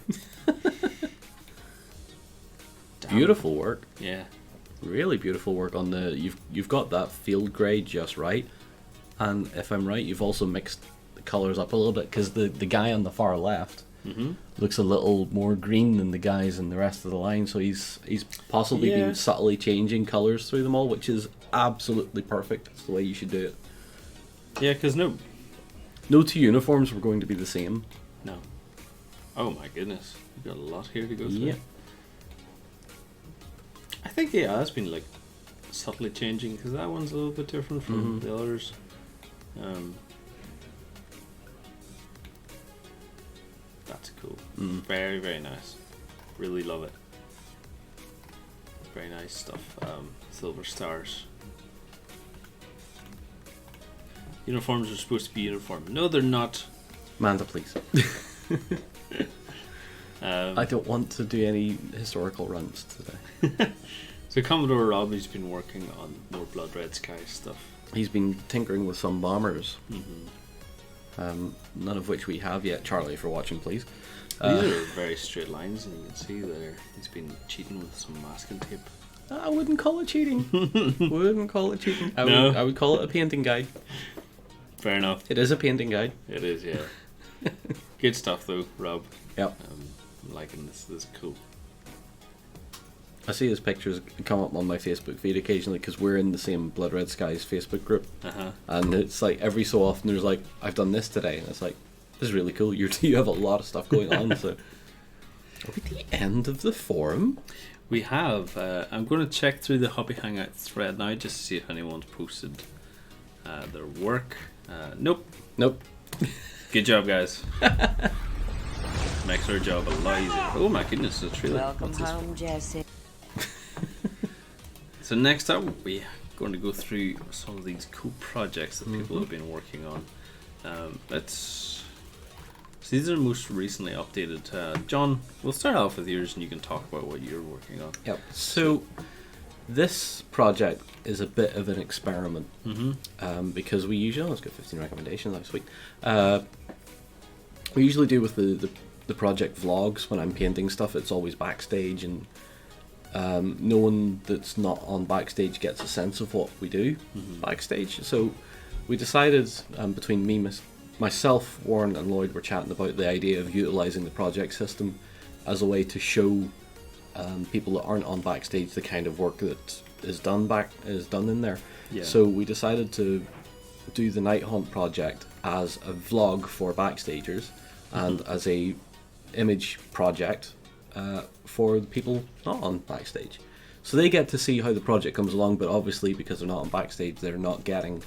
Beautiful work. Yeah. Really beautiful work on the... You've got that field grade just right. And if I'm right, you've also mixed the colours up a little bit. Because the guy on the far left... looks a little more green than the guys in the rest of the line, so he's possibly been subtly changing colours through them all, which is absolutely perfect. It's the way you should do it. Yeah, because no two uniforms were going to be the same. No. Oh my goodness, we've got a lot here to go through. Yeah. I think that's been like subtly changing because that one's a little bit different from the others. That's cool. Very, very nice. Really love it. Very nice stuff. Silver Stars. Uniforms are supposed to be uniform. No, they're not. Manda, please. I don't want to do any historical runs today. So Commodore Robbie's been working on more Blood Red Sky stuff. He's been tinkering with some bombers. None of which we have yet. Charlie, if you're watching, please. These are very straight lines, and you can see there he's been cheating with some masking tape. I wouldn't call it cheating. Wouldn't call it cheating. I would call it a painting guide. Fair enough. It is a painting guide. It is, yeah. Good stuff, though, Rob. Yep. I'm liking this. This is cool. I see his pictures come up on my Facebook feed occasionally because we're in the same Blood Red Skies Facebook group, and it's like every so often there's like, I've done this today, and it's like, this is really cool. You have a lot of stuff going on. So, are we at the end of the forum? We have. I'm going to check through the Hobby Hangout thread now just to see if anyone's posted their work. Nope. Good job, guys. Makes our job a lot easier. Oh my goodness, it's really. Welcome home, Jesse. So next up, we're going to go through some of these cool projects that people have been working on. So these are most recently updated. John, we'll start off with yours, and you can talk about what you're working on. Yep. So this project is a bit of an experiment because we usually let's get 15 recommendations. That's sweet. we usually do with the project vlogs, when I'm painting stuff, it's always backstage, and no one that's not on backstage gets a sense of what we do backstage. So we decided, between myself, Warren and Lloyd were chatting about the idea of utilising the project system as a way to show people that aren't on backstage the kind of work that is done in there. Yeah. So we decided to do the Night Haunt project as a vlog for backstagers and as a image project for the people not on backstage. So they get to see how the project comes along, but obviously because they're not on backstage, they're not getting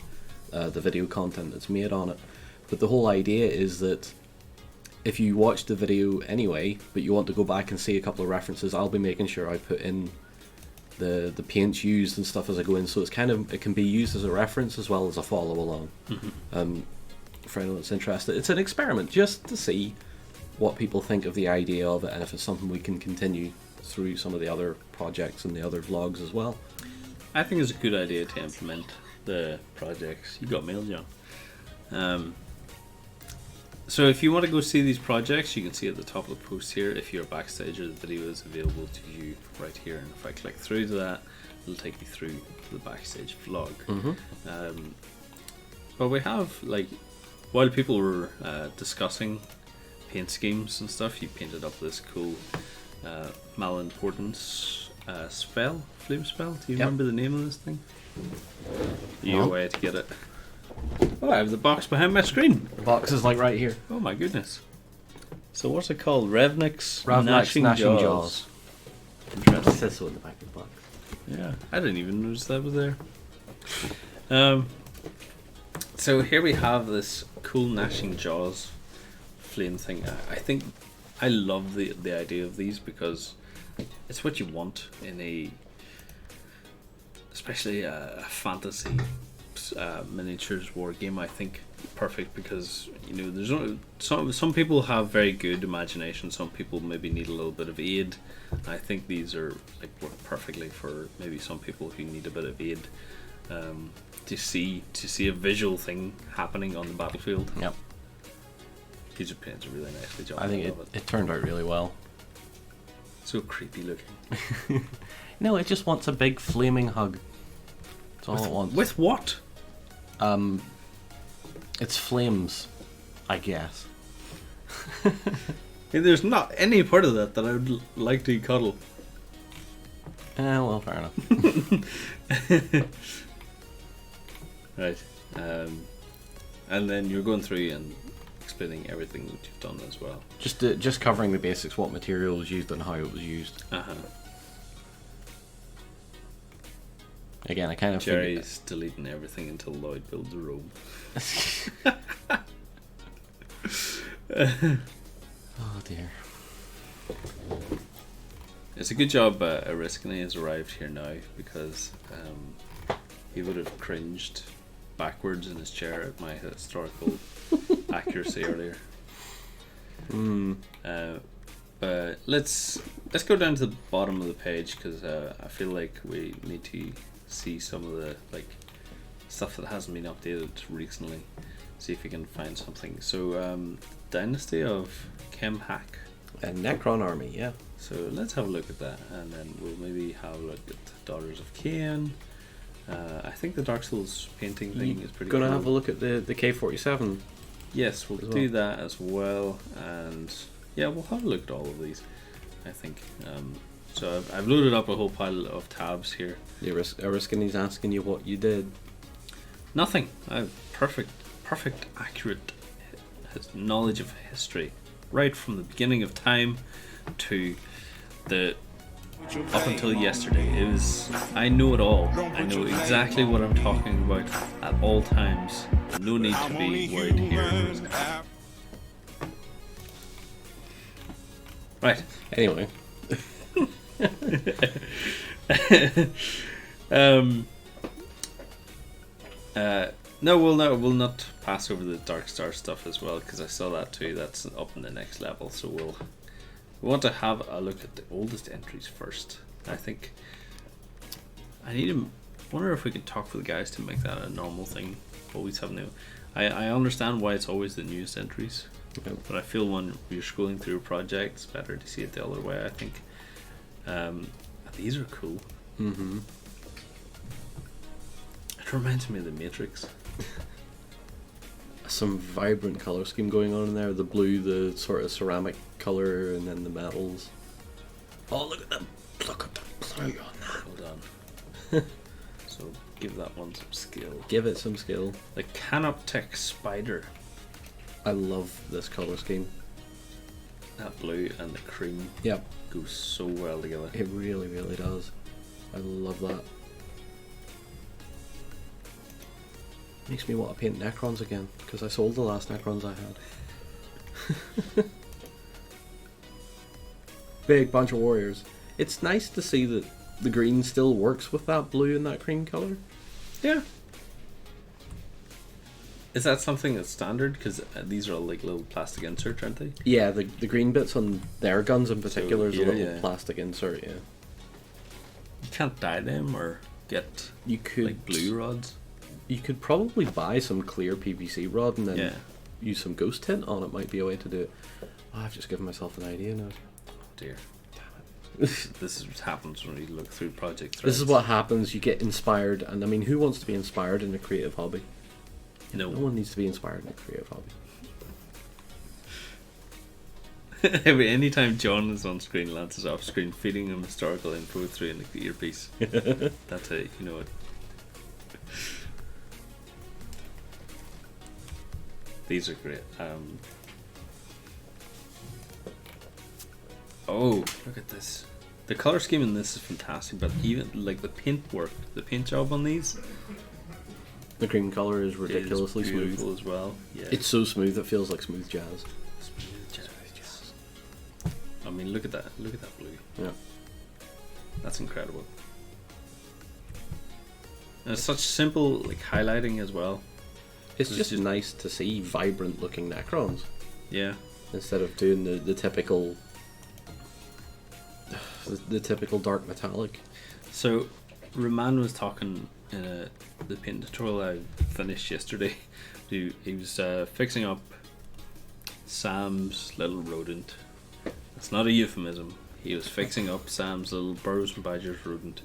the video content that's made on it. But the whole idea is that if you watch the video anyway, but you want to go back and see a couple of references, I'll be making sure I put in the paints used and stuff as I go in, so it can be used as a reference as well as a follow along. For anyone that's interested, it's an experiment just to see what people think of the idea of it, and if it's something we can continue through some of the other projects and the other vlogs as well. I think it's a good idea to implement the projects. You got mail, John. So if you want to go see these projects, you can see at the top of the post here. If you're a backstager, the video is available to you right here, and if I click through to that, it'll take you through the backstage vlog. But we have, like, while people were discussing paint schemes and stuff, you painted up this cool malimportance flame spell. Do you remember the name of this thing? Your way to get it. Oh, I have the box behind my screen. The box is like right here. Oh my goodness. So what's it called? Ravnik's Gnashing Jaws. Interesting. It says so in the back of the box. Yeah, I didn't even notice that was there. So here we have this cool Gnashing Jaws flame thing. I think I love the idea of these because it's what you want in especially a fantasy miniatures war game. I think perfect because there's some people have very good imagination, some people maybe need a little bit of aid. I think these are work perfectly for maybe some people who need a bit of aid to see a visual thing happening on the battlefield. Yep. These are painted really nicely, John. I think it turned out really well. So creepy looking. No, it just wants a big flaming hug. That's all it wants. With what? It's flames, I guess. Hey, there's not any part of that I would like to cuddle. Well, fair enough. Right. And then you're going through and explaining everything that you've done as well. Just covering the basics, what material was used and how it was used. Again, I kind of Jerry's deleting everything until Lloyd builds a robe. Oh dear. It's a good job Ariskany has arrived here now, because he would have cringed backwards in his chair at my historical accuracy earlier. But let's go down to the bottom of the page, because I feel like we need to see some of the stuff that hasn't been updated recently. See if we can find something. So Dynasty of Kemhack. A Necron army, yeah. So let's have a look at that, and then we'll maybe have a look at Daughters of Cain. I think the Dark Souls painting thing is pretty Gonna cool. have a look at the K47. Yes, we'll do that as well, and yeah, we'll have a look at all of these, I think. So I've loaded up a whole pile of tabs here. Ariskany's asking you what you did. Nothing. I have perfect, accurate knowledge of history, right from the beginning of time to up until yesterday. I know it all. I know exactly what I'm talking about at all times. No need to be worried here. Right. Anyway. No, we'll not pass over the Dark Star stuff as well, because I saw that too. That's up in the next level. So we want to have a look at the oldest entries first. I think I wonder if we could talk for the guys to make that a normal thing. Always have new. I understand why it's always the newest entries, Yep. But I feel when you're scrolling through a project, it's better to see it the other way, I think. These are cool. Mm-hmm. It reminds me of the Matrix. Some vibrant color scheme going on in there. The blue, the sort of ceramic color, and then the metals. Oh, look at them! Look at the blue on that. Hold on. So give that one some skill. Give it some skill. The Canoptech Spider. I love this color scheme. That blue and the cream Yep. goes so well together. It really, really does. I love that. Makes me want to paint Necrons again, because I sold the last Necrons I had. Big bunch of warriors. It's nice to see that the green still works with that blue and that cream colour. Yeah. Is that something that's standard? Because these are all like little plastic inserts, aren't they? Yeah, the green bits on their guns in particular is a here, little yeah. plastic insert, yeah. You can't dye them or get You could like blue rods. You could probably buy some clear PVC rod and then Yeah. use some ghost tint on it. Might be a way to do it. Oh, I've just given myself an idea now. Oh dear. Damn it. This is what happens when you look through project This is threads. what happens. You get inspired, and I mean, who wants to be inspired in a creative hobby? You know, No one needs to be inspired in a creative hobby. anytime John is on screen, Lance is off screen, feeding him historical info through in the earpiece. That's it, you know it. These are great. Oh, look at this. The color scheme in this is fantastic, but even like the paint work, the paint job on these The cream color is ridiculously is smooth. beautiful as well. Yeah, It's so smooth it feels like smooth jazz. smooth jazz. I mean, look at that. Look at that blue. Yeah. That's incredible. And it's such simple like highlighting as well. It's It's just just- nice to see vibrant looking Necrons Yeah. instead of doing the typical the typical dark metallic. So, Roman was talking in the paint tutorial I finished yesterday. He was fixing up Sam's little rodent. It's not a euphemism. He was fixing up Sam's little Burrows and Badgers rodent.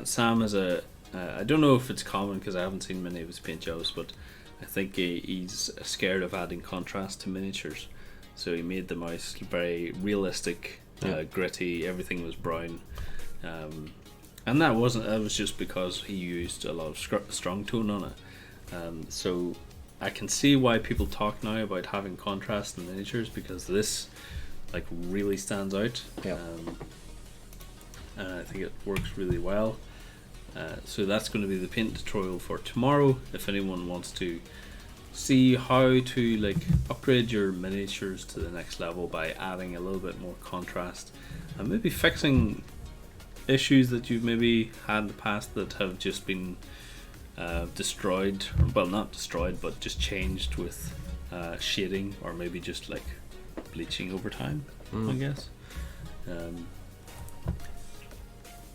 Sam is I don't know if it's common because I haven't seen many of his paint jobs, but I think he's scared of adding contrast to miniatures. So he made the mouse very realistic, gritty, everything was brown. And that was just because he used a lot of strong tone on it. So I can see why people talk now about having contrast in miniatures, because this like really stands out. Yeah. And I think it works really well. So that's going to be the paint tutorial for tomorrow. If anyone wants to see how to like upgrade your miniatures to the next level by adding a little bit more contrast and maybe fixing issues that you've maybe had in the past that have just been destroyed, well, not destroyed, but just changed with shading or maybe just like bleaching over time, I guess.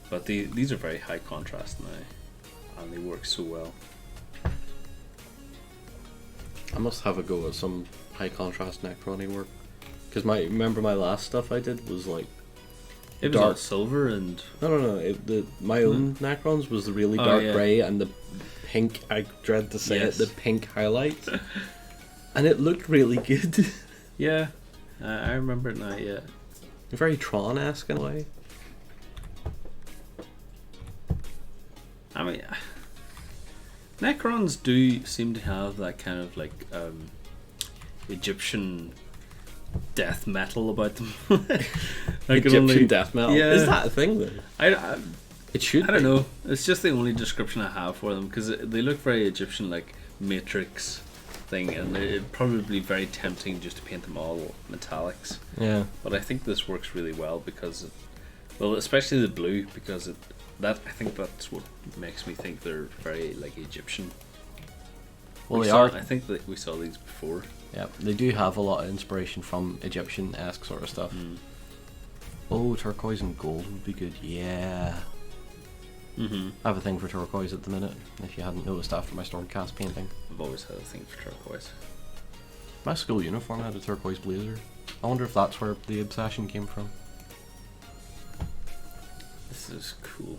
But these are very high contrast now, and they work so well. I must have a go at some high contrast Necrony work, because remember my last stuff I did was like It was all dark. silver and No. My own Necrons was the really Oh, dark yeah. grey and the pink. I dread to say Yes. it, the pink highlights, and it looked really good. yeah, I remember it now. Yeah, Very Tron-esque in a way. I mean, Necrons do seem to have that kind of like Egyptian death metal about them. Egyptian death metal. Yeah. Is that a thing then? It should. I don't be. know. It's just the only description I have for them because they look very Egyptian, like Matrix thing, and it'd probably be very tempting just to paint them all metallics. Yeah. But I think this works really well because, well, especially the blue, because I think that's what makes me think they're very like Egyptian. Well, We they saw- are. I think that we saw these before. Yeah, they do have a lot of inspiration from Egyptian-esque sort of stuff. Oh, turquoise and gold would be good. Yeah. Mm-hmm. I have a thing for turquoise at the minute, if you hadn't noticed after my Stormcast painting. I've always had a thing for turquoise. My school uniform had a turquoise blazer. I wonder if that's where the obsession came from. This is cool.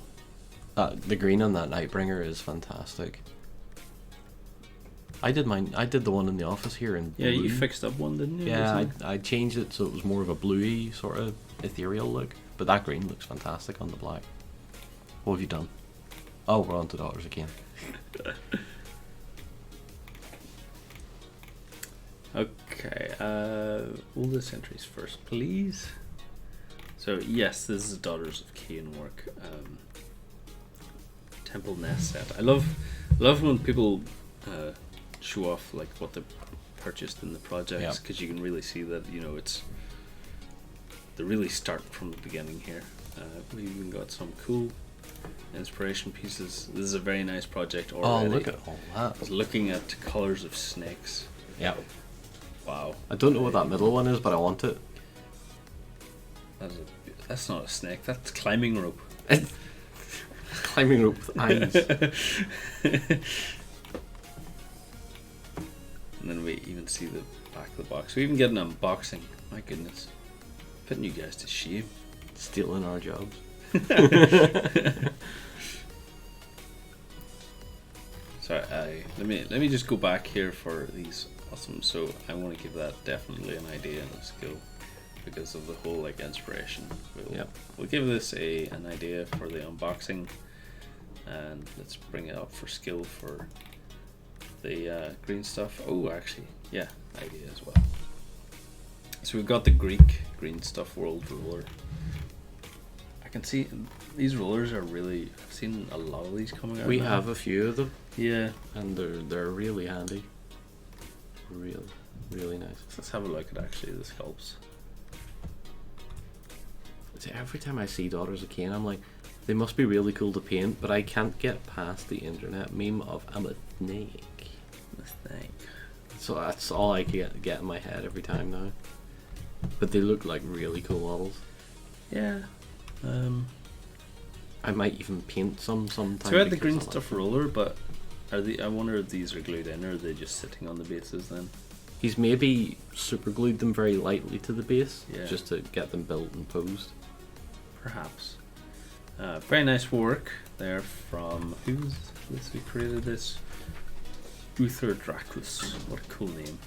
The green on that Nightbringer is fantastic. I did the one in the office here in blue. Yeah, you fixed up one, didn't you? Yeah, I changed it so it was more of a bluey sort of ethereal look. But that green looks fantastic on the black. What have you done? Oh, we're on to dollars again. Okay, oldest entries first, please. So yes, this is Daughters of Cain work. Temple Nest set. I love when people show off like what they purchased in the projects, because you can really see that, you know, they're really starting from the beginning here. We've even got some cool inspiration pieces. This is a very nice project already. Oh, look at all that. I was looking at colors of snakes. Yeah. Wow. I don't know what that middle one is, but I want it. That's not a snake. That's climbing rope. Climbing rope with eyes. And then we even see the back of the box. We even get an unboxing. My goodness. Putting you guys to shame. Stealing our jobs. So let me just go back here for these awesome. So I want to give that definitely an idea and a skill because of the whole like inspiration. We'll give this an idea for the unboxing, and let's bring it up for skill for the green stuff. Oh, actually, yeah, idea as well. So we've got the Greek green stuff world ruler. I can see these rulers are really. I've seen a lot of these coming out. We have a few of them. Yeah, and they're really handy. Really nice. Let's have a look at actually the sculpts. Every time I see Daughters of Cain, I'm like, they must be really cool to paint, but I can't get past the internet meme of I'm a snake. So that's all I get in my head every time now. But they look like really cool models. Yeah. I might even paint some sometime. So I had the green stuff roller, but I wonder if these are glued in or are they just sitting on the bases then? He's maybe super glued them very lightly to the base, yeah, just to get them built and posed. Perhaps. Very nice work there from who's this? Who created this? Uther Dracus. What a cool name.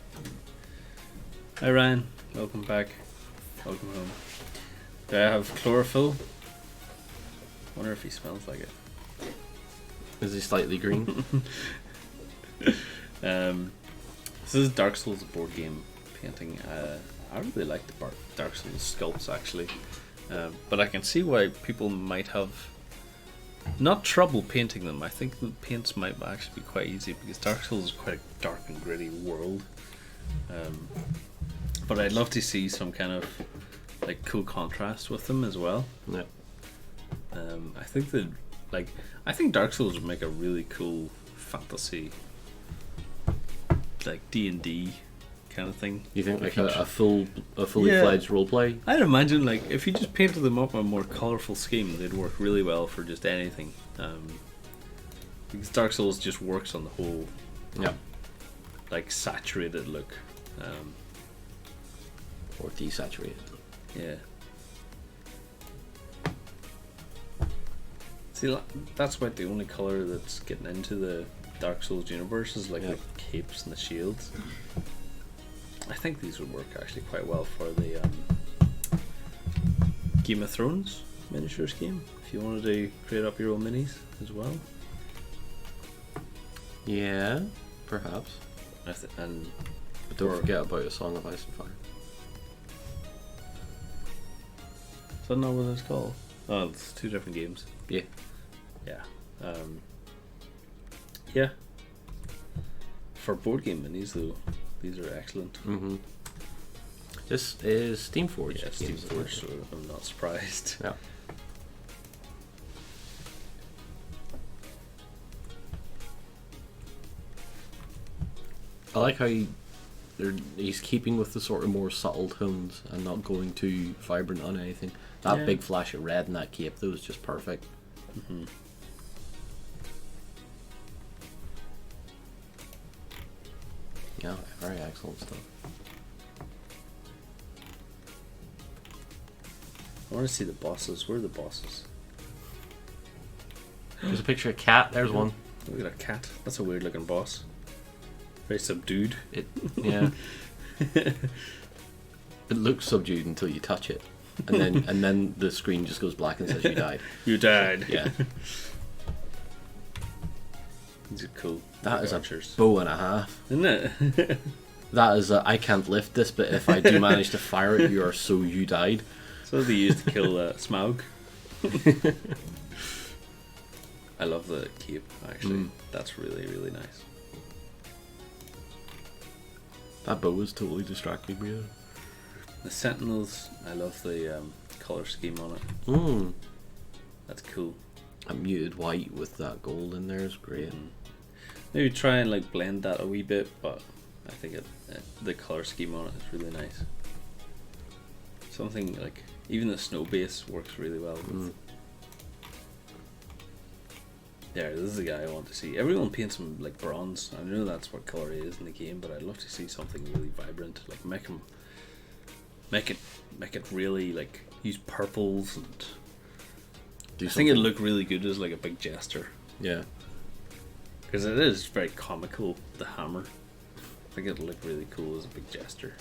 Hi Ryan, welcome back. Welcome home. Do I have chlorophyll? Wonder if he smells like it. Is he slightly green? This is Dark Souls board game painting. I really like the Dark Souls sculpts actually, but I can see why people might have not trouble painting them. I think the paints might actually be quite easy because Dark Souls is quite a dark and gritty world. But I'd love to see some kind of like cool contrast with them as well. Yeah. I think Dark Souls would make a really cool fantasy, like D&D kind of thing. You think like a fully fledged roleplay? I'd imagine like if you just painted them up in a more colourful scheme, they'd work really well for just anything. Because Dark Souls just works on the whole, like saturated look, or desaturated. Yeah. See, that's about the only colour that's getting into the Dark Souls universe is like the capes and the shields. I think these would work actually quite well for the Game of Thrones miniatures game, if you wanted to create up your own minis as well. Yeah, perhaps. But don't forget about A Song of Ice and Fire. Is that not what it's called? Oh, it's two different games. Yeah. Yeah. Yeah. For board game minis, though, these are excellent. Mm-hmm. This is Steamforged. Yeah, Steamforged, so I'm not surprised. Yeah. I like how he's keeping with the sort of more subtle tones and not going too vibrant on anything. That big flash of red in that cape, though, is just perfect. Mm-hmm. Yeah, very excellent stuff. I want to see the bosses. Where are the bosses? There's a picture of a cat. There's one. Look at a cat. That's a weird looking boss. Very subdued. Yeah. It looks subdued until you touch it, and then the screen just goes black and says you died. You died. Yeah. These are cool. That is archers. a bow and a half. Isn't it? That is a, I can't lift this, but if I do manage to fire it, you are so you died. So they used to kill Smaug. I love the cape, actually. That's really, really nice. That bow is totally distracting me. The Sentinels, I love the colour scheme on it. That's cool. A muted white with that gold in there is great. Maybe try and like blend that a wee bit, but I think the colour scheme on it is really nice. Something like, even the snow base works really well with. There, this is the guy I want to see. Everyone paints him like bronze. I know that's what colour he is in the game, but I'd love to see something really vibrant. Like make it really like use purples and. I think it'd look really good as like a big jester. Yeah. Because it is very comical, the hammer. I think it'd look really cool as a big jester.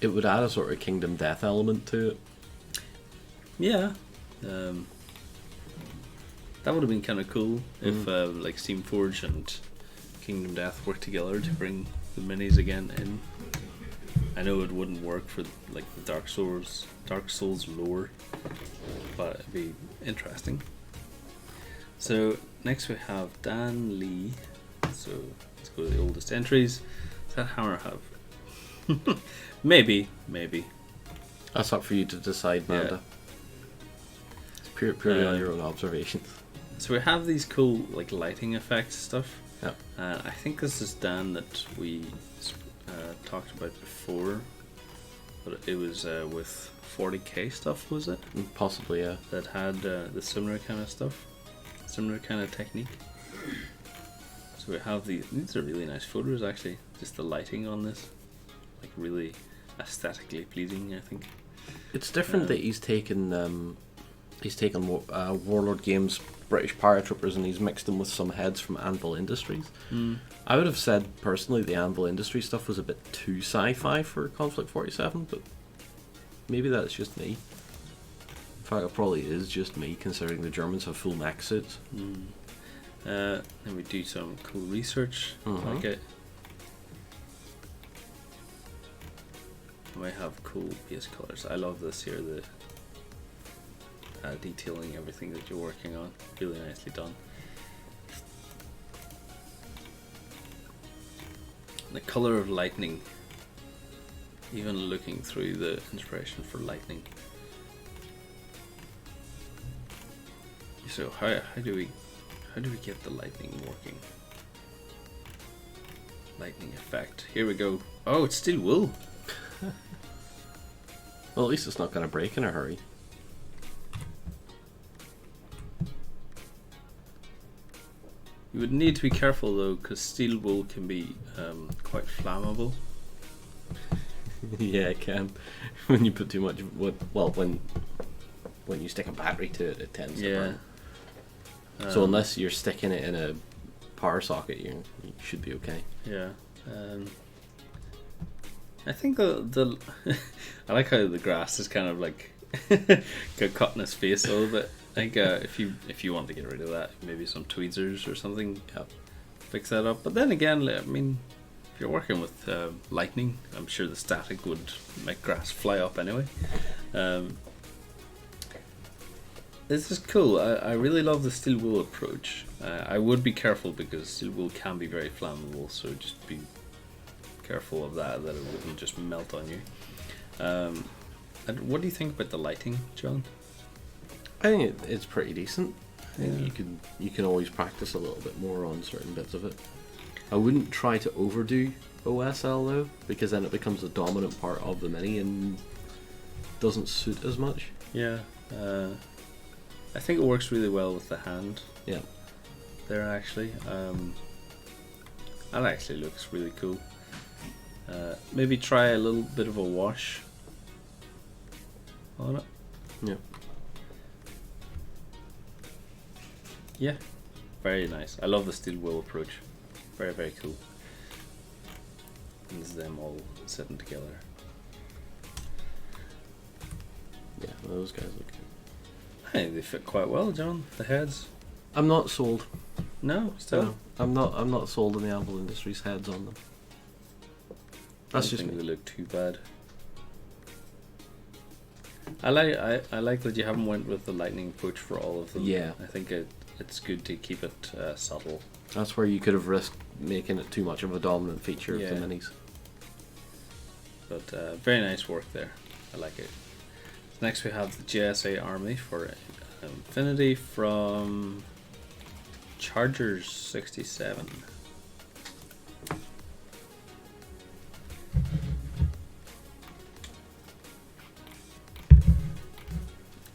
It would add a sort of Kingdom Death element to it. Yeah. That would have been kind of cool if like Steamforge and Kingdom Death worked together to bring the minis again in. I know it wouldn't work for like the Dark Souls lore, but it'd be interesting. So next we have Dan Lee. So let's go to the oldest entries. Does that hammer have? maybe. That's up for you to decide, Manda. It's purely on your own observations. So we have these cool like lighting effects stuff. Yeah. I think this is Dan that we talked about before, but it was with 40k stuff, was it? Possibly, yeah. That had the similar kind of stuff, similar kind of technique. So we have these are really nice photos actually. Just the lighting on this, like really aesthetically pleasing, I think. It's different that he's taken Warlord Games British Paratroopers and he's mixed them with some heads from Anvil Industries. I would have said personally the Anvil Industries stuff was a bit too sci-fi for Conflict 47, but maybe that's just me. In fact, it probably is just me, considering the Germans have full mech suits. Then we do some cool research. Like it. We have cool base colors. I love this here. The detailing everything that you're working on, really nicely done. The color of lightning, even looking through the inspiration for lightning. So how do we get the lightning working? Lightning effect. Here we go. Oh, it's steel wool. Well, at least it's not going to break in a hurry. You would need to be careful though, because steel wool can be quite flammable. Yeah, it can. When you put too much wood, well, when you stick a battery to it, it tends to burn. So unless you're sticking it in a power socket, you should be okay. Yeah. I think the I like how the grass is kind of like got cut in his face a little bit. I think if you want to get rid of that, maybe some tweezers or something, fix that up. But then again, I mean, if you're working with lightning, I'm sure the static would make grass fly up anyway. This is cool. I really love the steel wool approach. I would be careful because steel wool can be very flammable, so just be careful of that it wouldn't just melt on you. And what do you think about the lighting, John? I think it's pretty decent. I think you can always practice a little bit more on certain bits of it. I wouldn't try to overdo OSL though, because then it becomes a dominant part of the mini and doesn't suit as much. Yeah, I think it works really well with the hand. Yeah, there actually. That actually looks really cool. Maybe try a little bit of a wash on it. Yeah. Yeah, very nice. I love the steel wool approach. Very, very cool. And this is them all sitting together. Yeah, those guys look good. I think they fit quite well, John. The heads. I'm not sold. No, still. No, I'm not sold on the Anvil Industries heads on them. That's I don't just think me. they look too bad. I like that you haven't went with the lightning approach for all of them. Yeah. I think it's good to keep it subtle. That's where you could have risked making it too much of a dominant feature Yeah. of the minis. But very nice work there. I like it. Next we have the JSA army for Infinity from Chargers 67.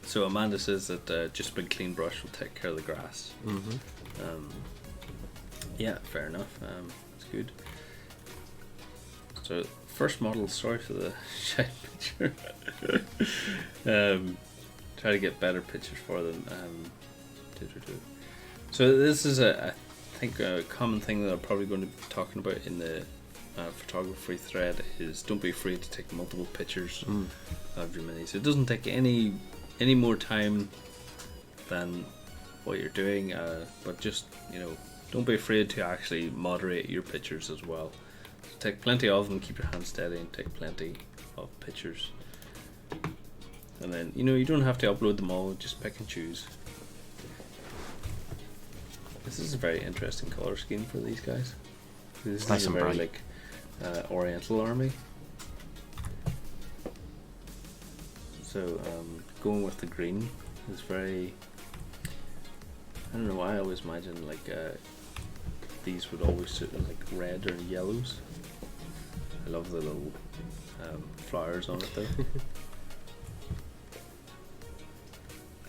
So Amanda says that just a big clean brush will take care of the grass. Mm-hmm. Yeah, fair enough. It's good. So first model, sorry for the shite picture. Try to get better pictures for them. So this is I think a common thing that I'm probably going to be talking about in the photography thread is don't be afraid to take multiple pictures of your minis. It doesn't take any more time than what you're doing, but just don't be afraid to actually moderate your pictures as well. So take plenty of them, keep your hands steady, and take plenty of pictures. And then you don't have to upload them all, just pick and choose. This is a very interesting color scheme for these guys. This Nice is a and very bright. Oriental army. So going with the green is very. I don't know why I always imagine these would always suit like red or yellows. I love the little flowers on it though.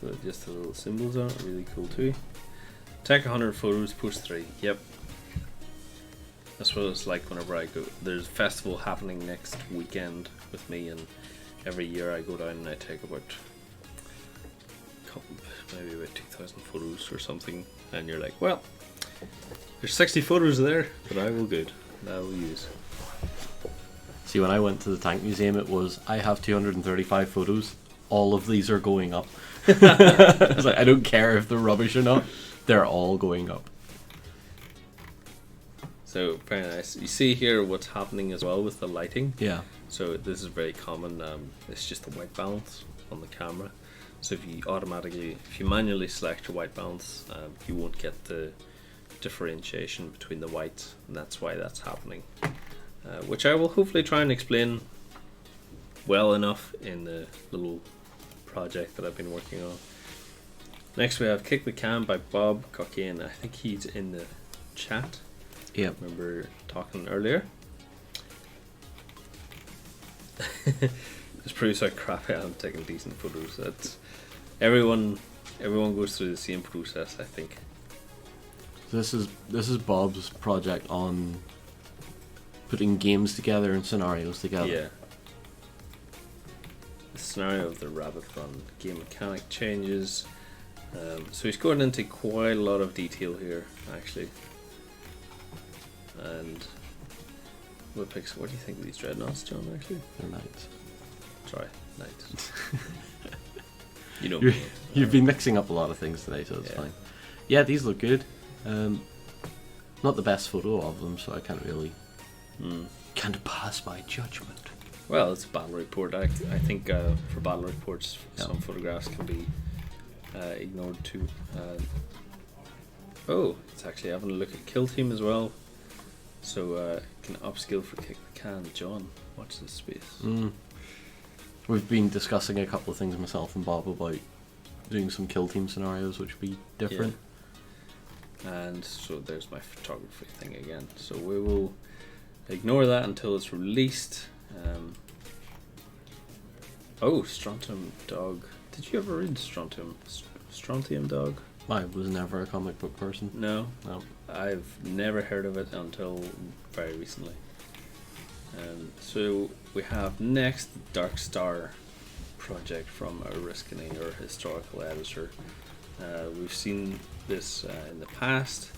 So just the little symbols on it, really cool too. Take 100 photos, post 3. Yep. That's what it's like whenever I go. There's a festival happening next weekend with me, and every year I go down and I take about maybe about 2,000 photos or something, and you're like, well, there's 60 photos there that I will use. See, when I went to the tank museum, it was I have 235 photos. All of these are going up. I was like, I don't care if they're rubbish or not. They're all going up. So very nice. You see here what's happening as well with the lighting. Yeah. So this is very common. It's just the white balance on the camera. So if you manually select your white balance, you won't get the differentiation between the whites, and that's why that's happening. Which I will hopefully try and explain well enough in the little project that I've been working on. Next we have Kick the Can by Bob Cockane. I think he's in the chat. Yep. Remember talking earlier. It's pretty so crappy. I'm taking decent photos. That's everyone goes through the same process, I think. This is Bob's project on putting games together and scenarios together. Yeah. The scenario of the rabbit run, game mechanic changes. So he's going into quite a lot of detail here, actually. And what do you think of these dreadnoughts, John? Actually, They're knights. sorry, knights. You know, You've been mixing up a lot of things today, so it's Yeah. fine. Yeah, these look good. Not the best photo of them, so I can't really can't pass my judgment. Well, it's a battle report. I think for battle reports, some photographs can be ignored too. It's actually having a look at Kill Team as well. So can upskill for Kick the Can. John, watch this space. We've been discussing a couple of things, myself and Bob, about doing some Kill Team scenarios, which would be different. Yeah. And so there's my photography thing again. So we will ignore that until it's released. Strontium Dog. Did you ever read Strontium Dog? I was never a comic book person. No, No. I've never heard of it until very recently. So we have next Dark Star project from Oriskany, our historical editor. We've seen this in the past.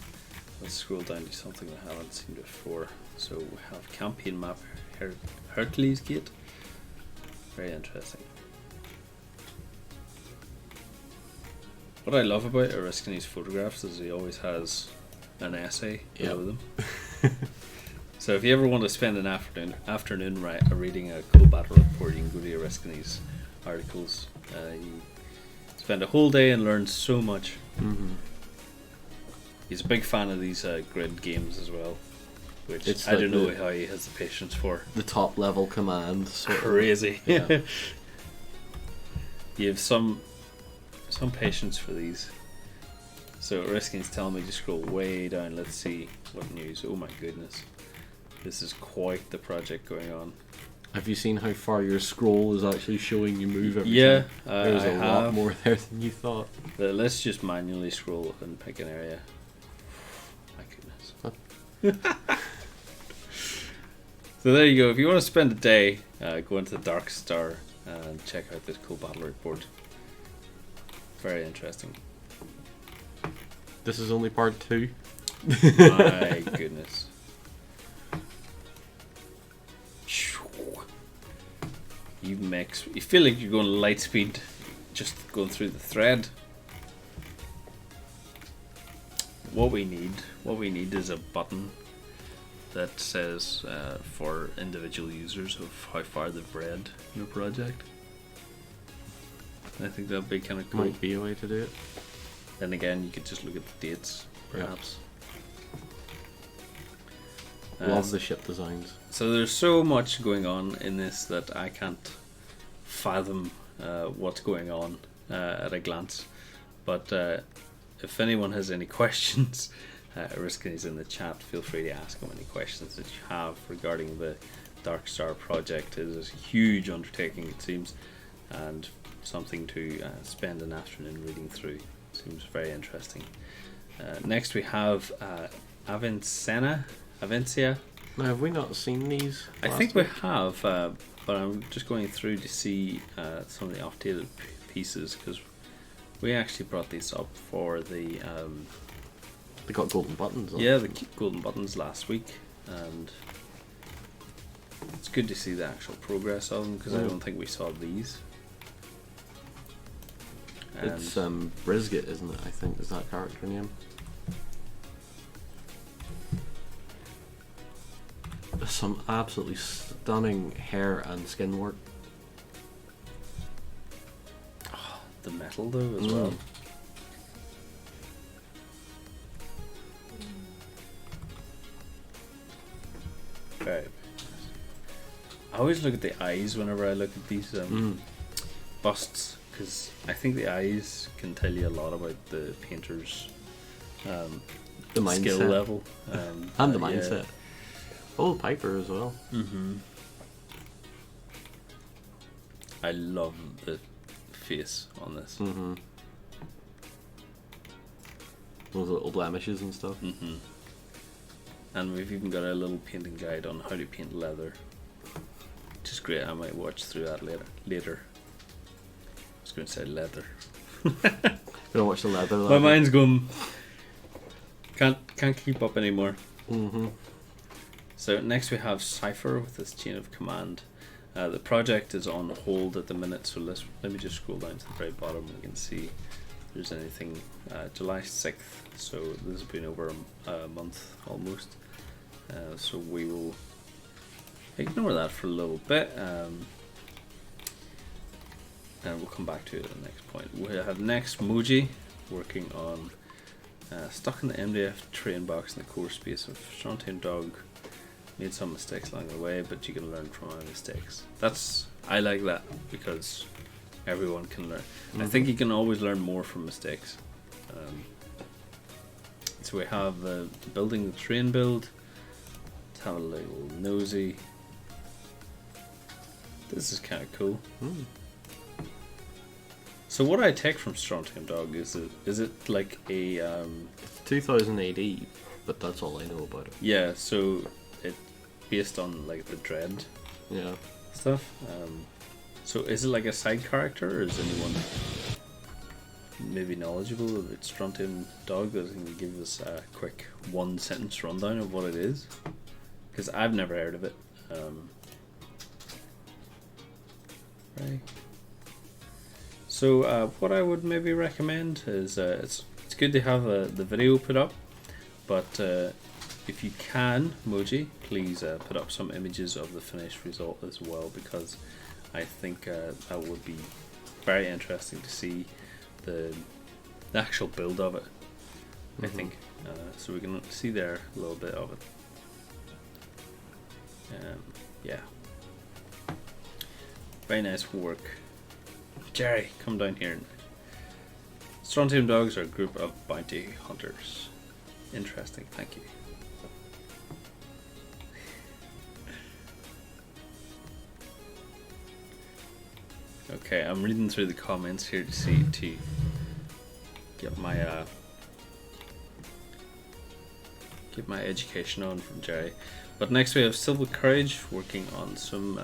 Let's scroll down to something we haven't seen before. So we have campaign map Hercules Gate. Very interesting. What I love about Oriskany's photographs is he always has an essay below them. So if you ever want to spend an afternoon reading a cool battle report, you can go to Oriskany's articles. You spend a whole day and learn so much. Mm-hmm. He's a big fan of these grid games as well, which It's I like don't know how he has the patience for. The top level command. Sort of. Crazy. Yeah. You have some patience for these. So Oriskany's telling me to scroll way down. Let's see what news. Oh my goodness. This is quite the project going on. Have you seen how far your scroll is actually showing you move every Yeah, time? There's I a have. lot more there than you thought. Let's just manually scroll and pick an area. My goodness. So there you go. If you want to spend a day, go into the Dark Star and check out this cool battle report. Very interesting. This is only part 2. My goodness. You feel like you're going light speed just going through the thread. What we need is a button that says for individual users of how far they've read your project. I think that'd be kind of cool. Might be a way to do it. Then again, you could just look at the dates, perhaps. Love the ship designs. So there's so much going on in this that I can't fathom what's going on at a glance. But if anyone has any questions, Oriskany's in the chat. Feel free to ask him any questions that you have regarding the Dark Star project. It is a huge undertaking, it seems, and something to spend an afternoon reading through. Seems very interesting. Next we have Avencia. Now, have we not seen these? I think we have, but I'm just going through to see some of the updated pieces, because we actually brought these up for the They got golden buttons on. yeah, the golden buttons last week, and it's good to see the actual progress of them, because I don't think we saw these. It's Brisket, isn't it? I think is that character name. Some absolutely stunning hair and skin work. The metal though as well. Very. I always look at the eyes whenever I look at these busts, because I think the eyes can tell you a lot about the painter's The mindset. skill level And the mindset. Oh, Piper as well. I love the face on this. Those little blemishes and stuff. And we've even got a little painting guide on how to paint leather, which is great. I might watch through that later. I was going to say leather. Gonna watch the leather. My mind's gone. Can't keep up anymore. So next we have Cypher with this chain of command. The project is on hold at the minute, so let me just scroll down to the very bottom. We can see if there's anything. July 6th, so this has been over a month almost. So we will ignore that for a little bit, and we'll come back to it at the next point. We have next Moji working on Stuck in the MDF train box in the core space of Shantae Dog. Made some mistakes along the way, but you can learn from my mistakes. I like that, because everyone can learn. I think you can always learn more from mistakes. So we have building the train build. Let's have a little nosy. This is kind of cool. So what I take from Strontium Dog is it like a It's 2000 AD, but that's all I know about it. yeah, so it based on like the Dread Yeah. stuff. So is it like a side character, or is anyone maybe knowledgeable of its Strontium Dog that can give us a quick one sentence rundown of what it is? Because I've never heard of it. Right. So what I would maybe recommend is it's good to have the video put up, but if you can, Moji, please put up some images of the finished result as well, because I think that would be very interesting to see the actual build of it. I think so. We can see there a little bit of it. Yeah, very nice work. Jerry, come down here. Strontium Dogs are a group of bounty hunters. Interesting, thank you. Okay, I'm reading through the comments here to get my education on from Jerry. But next we have Civil Courage working on some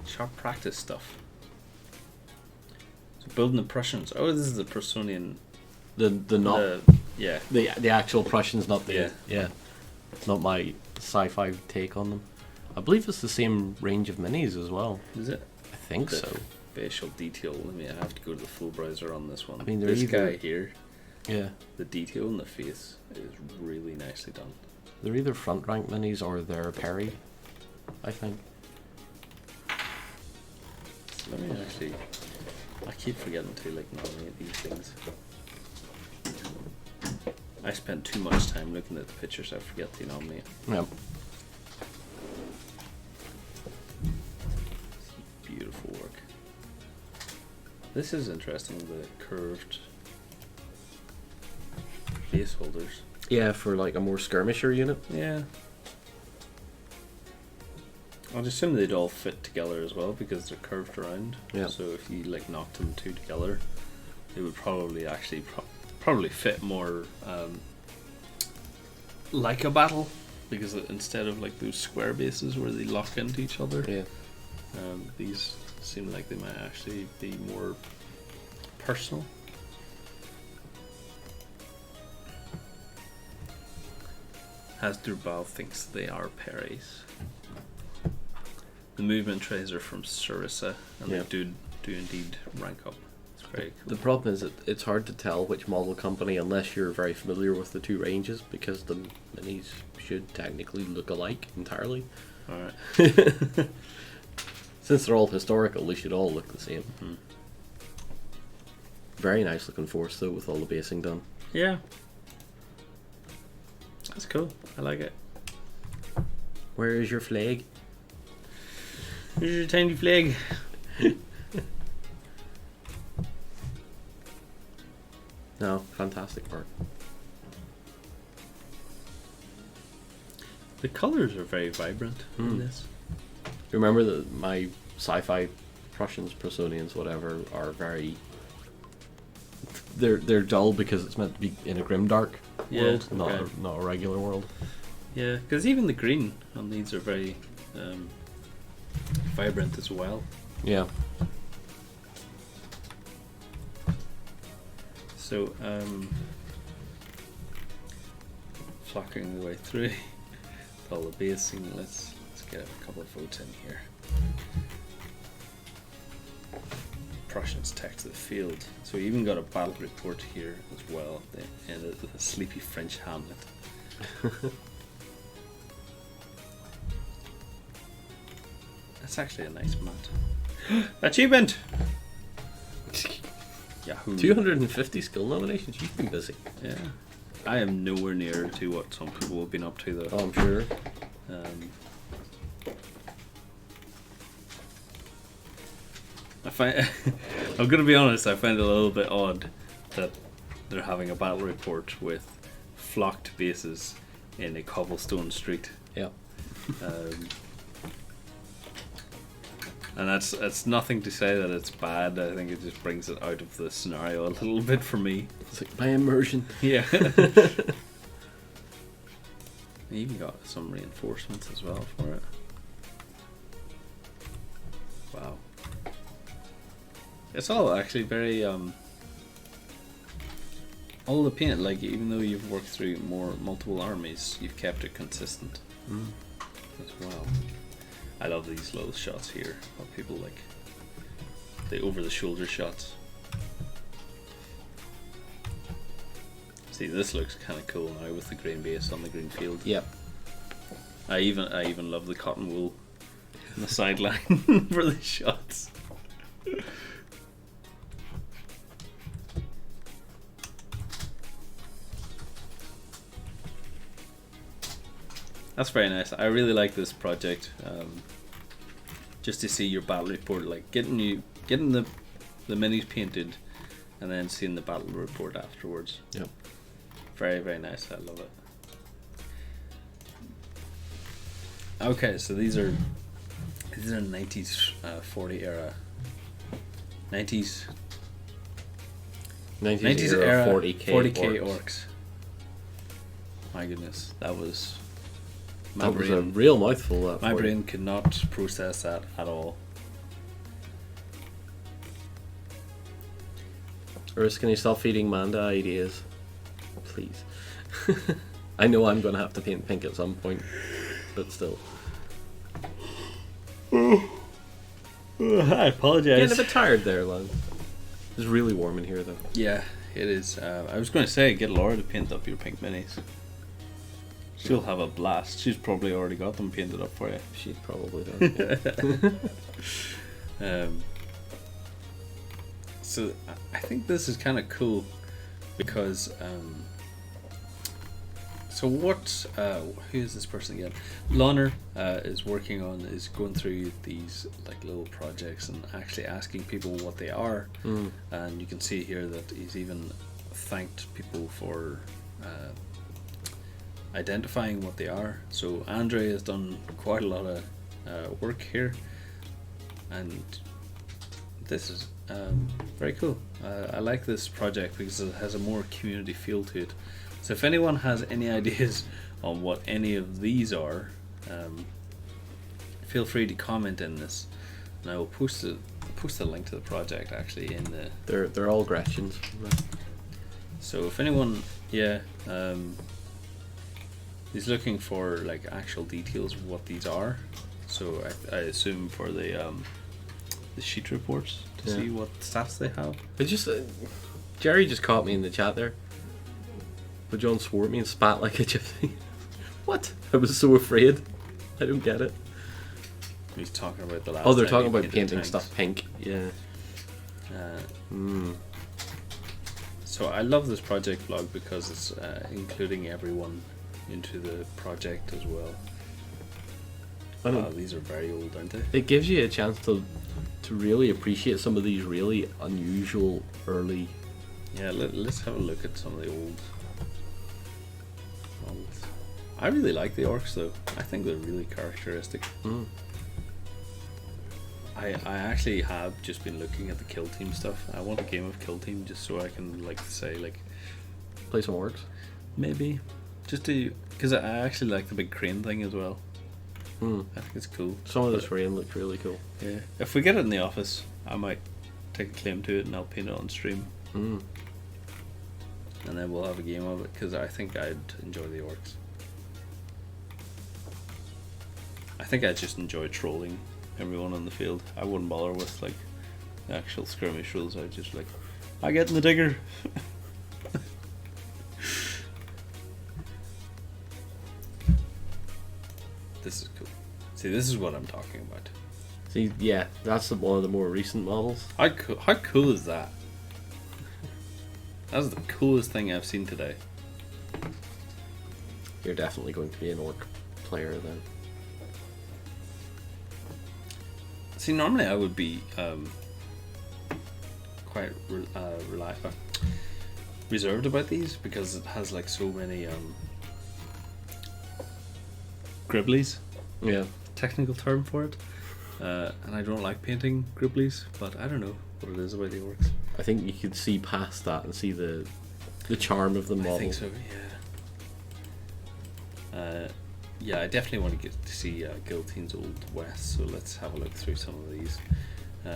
sharp practice stuff. So building the Prussians. Oh, this is the Prussian. The actual Prussians, not the not my sci-fi take on them. I believe it's the same range of minis as well. Is it? I think The so. Facial detail. I have to go to the full browser on this one. I mean, this either- guy here, Yeah, the detail in the face is really nicely done. they're either front rank minis or they're Perry, I think. So let me actually. I keep forgetting to nominate these things. I spent too much time looking at the pictures. I forget to nominate. Yeah. Beautiful work. This is interesting. The curved base holders. Yeah, for like a more skirmisher unit. Yeah. I'd assume they'd all fit together as well because they're curved around. Yeah. So if you knocked them two together, they would probably actually probably fit more like a battle, because instead of those square bases where they lock into each other, Yeah. these seem like they might actually be more personal. Hasdrubal thinks they are Perry's. The movement trays are from Sarissa, and Yeah. they do indeed rank up. It's very cool. The problem is that it's hard to tell which model company unless you're very familiar with the two ranges, because the minis should technically look alike entirely. Alright. Since they're all historical, they should all look the same. Mhm. Very nice looking force though, with all the basing done. Yeah. That's cool. I like it. Where is your flag? Here's your tiny flag. No, fantastic work. The colours are very vibrant in this. Remember that my sci-fi Prussians, Prussonians, whatever, are very. They're dull because it's meant to be in a grimdark world, not a regular world. Yeah, because even the green on these are very vibrant as well. Yeah. So, flocking the way through all the basing, let's get a couple of votes in here. Prussians text the field. So we even got a battle report here as well, and a sleepy French hamlet. That's actually a nice mat. Achievement! Yahoo! 250 skill nominations. You've been busy. Yeah. I am nowhere near to what some people have been up to though. Oh, I'm sure. I find I'm gonna be honest, I find it a little bit odd that they're having a battle report with flocked bases in a cobblestone street. Yeah. And it's nothing to say that it's bad. I think it just brings it out of the scenario a little bit for me. It's like my immersion. Yeah. You even got some reinforcements as well for it. Wow. It's all actually very all the paint, like even though you've worked through multiple armies, you've kept it consistent as well. I love these little shots here of people like the over the shoulder shots. See, this looks kind of cool now with the green base on the green field. Yep. I even love the cotton wool on the sideline for the shots. That's very nice. I really like this project. Just to see your battle report, like getting the minis painted, and then seeing the battle report afterwards. Yep. Very, very nice. I love it. Okay, so these are 90s 40 era 90s era 40k orcs. My goodness, that was a real mouthful. My brain could not process that at all. Urs, can you stop feeding Manda ideas? Please. I know I'm going to have to paint pink at some point, but still. I apologize. Getting a bit tired there, lad. It's really warm in here, though. Yeah, it is. I was going to say, get Laura to paint up your pink minis. She'll have a blast. She's probably already got them painted up for you. She probably does. Yeah. So I think this is kind of cool because so what who is this person again? Loner is going through these like little projects and actually asking people what they are, and you can see here that he's even thanked people for identifying what they are. So Andre has done quite a lot of work here, and this is very cool. I like this project because it has a more community feel to it. So if anyone has any ideas on what any of these are, feel free to comment in this, and I will post the link to the project actually in the. They're all Gretchens. So if anyone, is looking for like actual details of what these are, so I assume for the sheet reports to see what stats they have. It just Jerry just caught me in the chat there, but John swore at me and spat like a gypsy. What? I was so afraid. I don't get it. He's talking about the last. Oh, they're time talking he about painted painting tanks. stuff pink. Yeah. So I love this project vlog because it's including everyone into the project as well. Wow, these are very old, aren't they? It gives you a chance to really appreciate some of these really unusual early. Yeah, let's have a look at some of the old models. I really like the orcs though. I think they're really characteristic. I actually have just been looking at the kill team stuff. I want a game of kill team just so I can like say like Play some orcs. maybe just to, because I actually like the big crane thing as well. I think it's cool. Some of this rain looks really cool. Yeah, if we get it in the office, I might take a claim to it and I'll paint it on stream. And then we'll have a game of it because I think I'd enjoy the orcs. I think I'd just enjoy trolling everyone on the field. I wouldn't bother with like the actual skirmish rules. I'd just like, I get in the digger. This is cool. See, this is what I'm talking about. See, yeah, that's one of the more recent models. How cool is that? That's the coolest thing I've seen today. You're definitely going to be an orc player then. See, normally I would be quite reserved about these because it has like so many gribblies. Yeah. Technical term for it. and I don't like painting Gribblies, but I don't know what it is about the orcs. I think you could see past that and see the charm of the model. I think so, yeah. Yeah, I definitely want to get to see Guillotine's Old West, so let's have a look through some of these.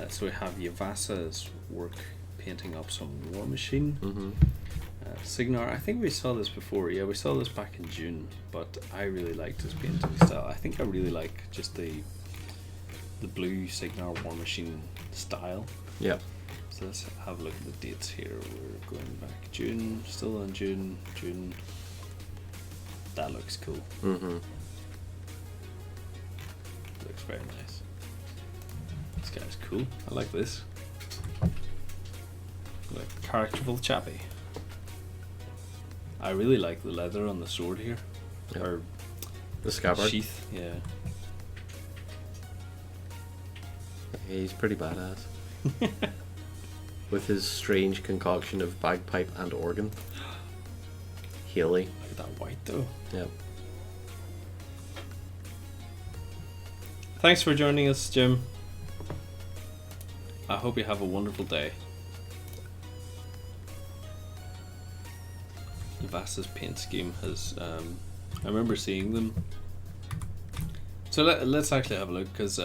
So we have Yvasa's work painting up some War Machine. Mm-hmm. Signar, I think we saw this before. Yeah, we saw this back in June, but I really liked his painting style. I think I really like just the blue Signar War Machine style. Yeah. So let's have a look at the dates here. We're going back June, still in June. That looks cool. Mm-hmm. Looks very nice. This guy's cool. I like this. Like characterful chappy. I really like the leather on the sword here. Yeah. Or the scabbard. Sheath, yeah. He's pretty badass. With his strange concoction of bagpipe and organ. Haley. Look at that white though. Yep. Thanks for joining us, Jim. I hope you have a wonderful day. Yvasa's paint scheme has I remember seeing them. So let's actually have a look, because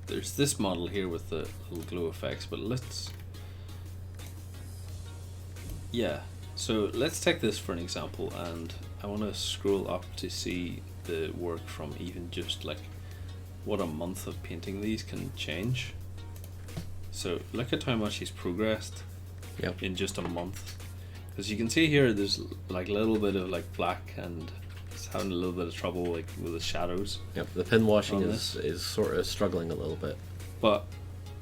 there's this model here with the little glow effects, but let's let's take this for an example, and I want to scroll up to see the work from even just like what a month of painting these can change. So look at how much he's progressed in just a month. Because you can see here there's like a little bit of like black, and he's having a little bit of trouble like with the shadows. Yep, the pin washing is sort of struggling a little bit. But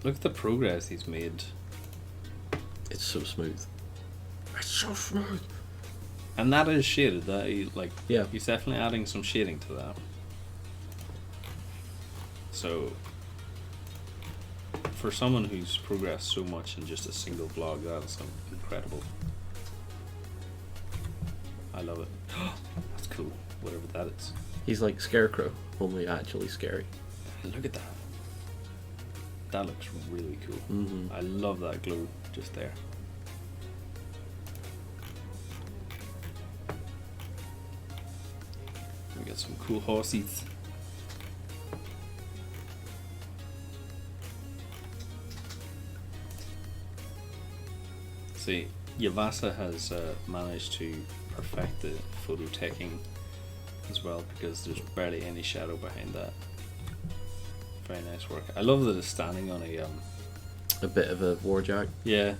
look at the progress he's made. It's so smooth. It's so smooth. And that is shaded. That he's definitely adding some shading to that. So for someone who's progressed so much in just a single vlog, that's incredible. I love it. That's cool, whatever that is. He's like Scarecrow, only actually scary. Look at that. That looks really cool. Mm-hmm. I love that glow just there. We got some cool horses. See, Yvasa has managed to perfect the photo taking as well, because there's barely any shadow behind that. Very nice work. I love that it's standing on a bit of a warjack. Yeah.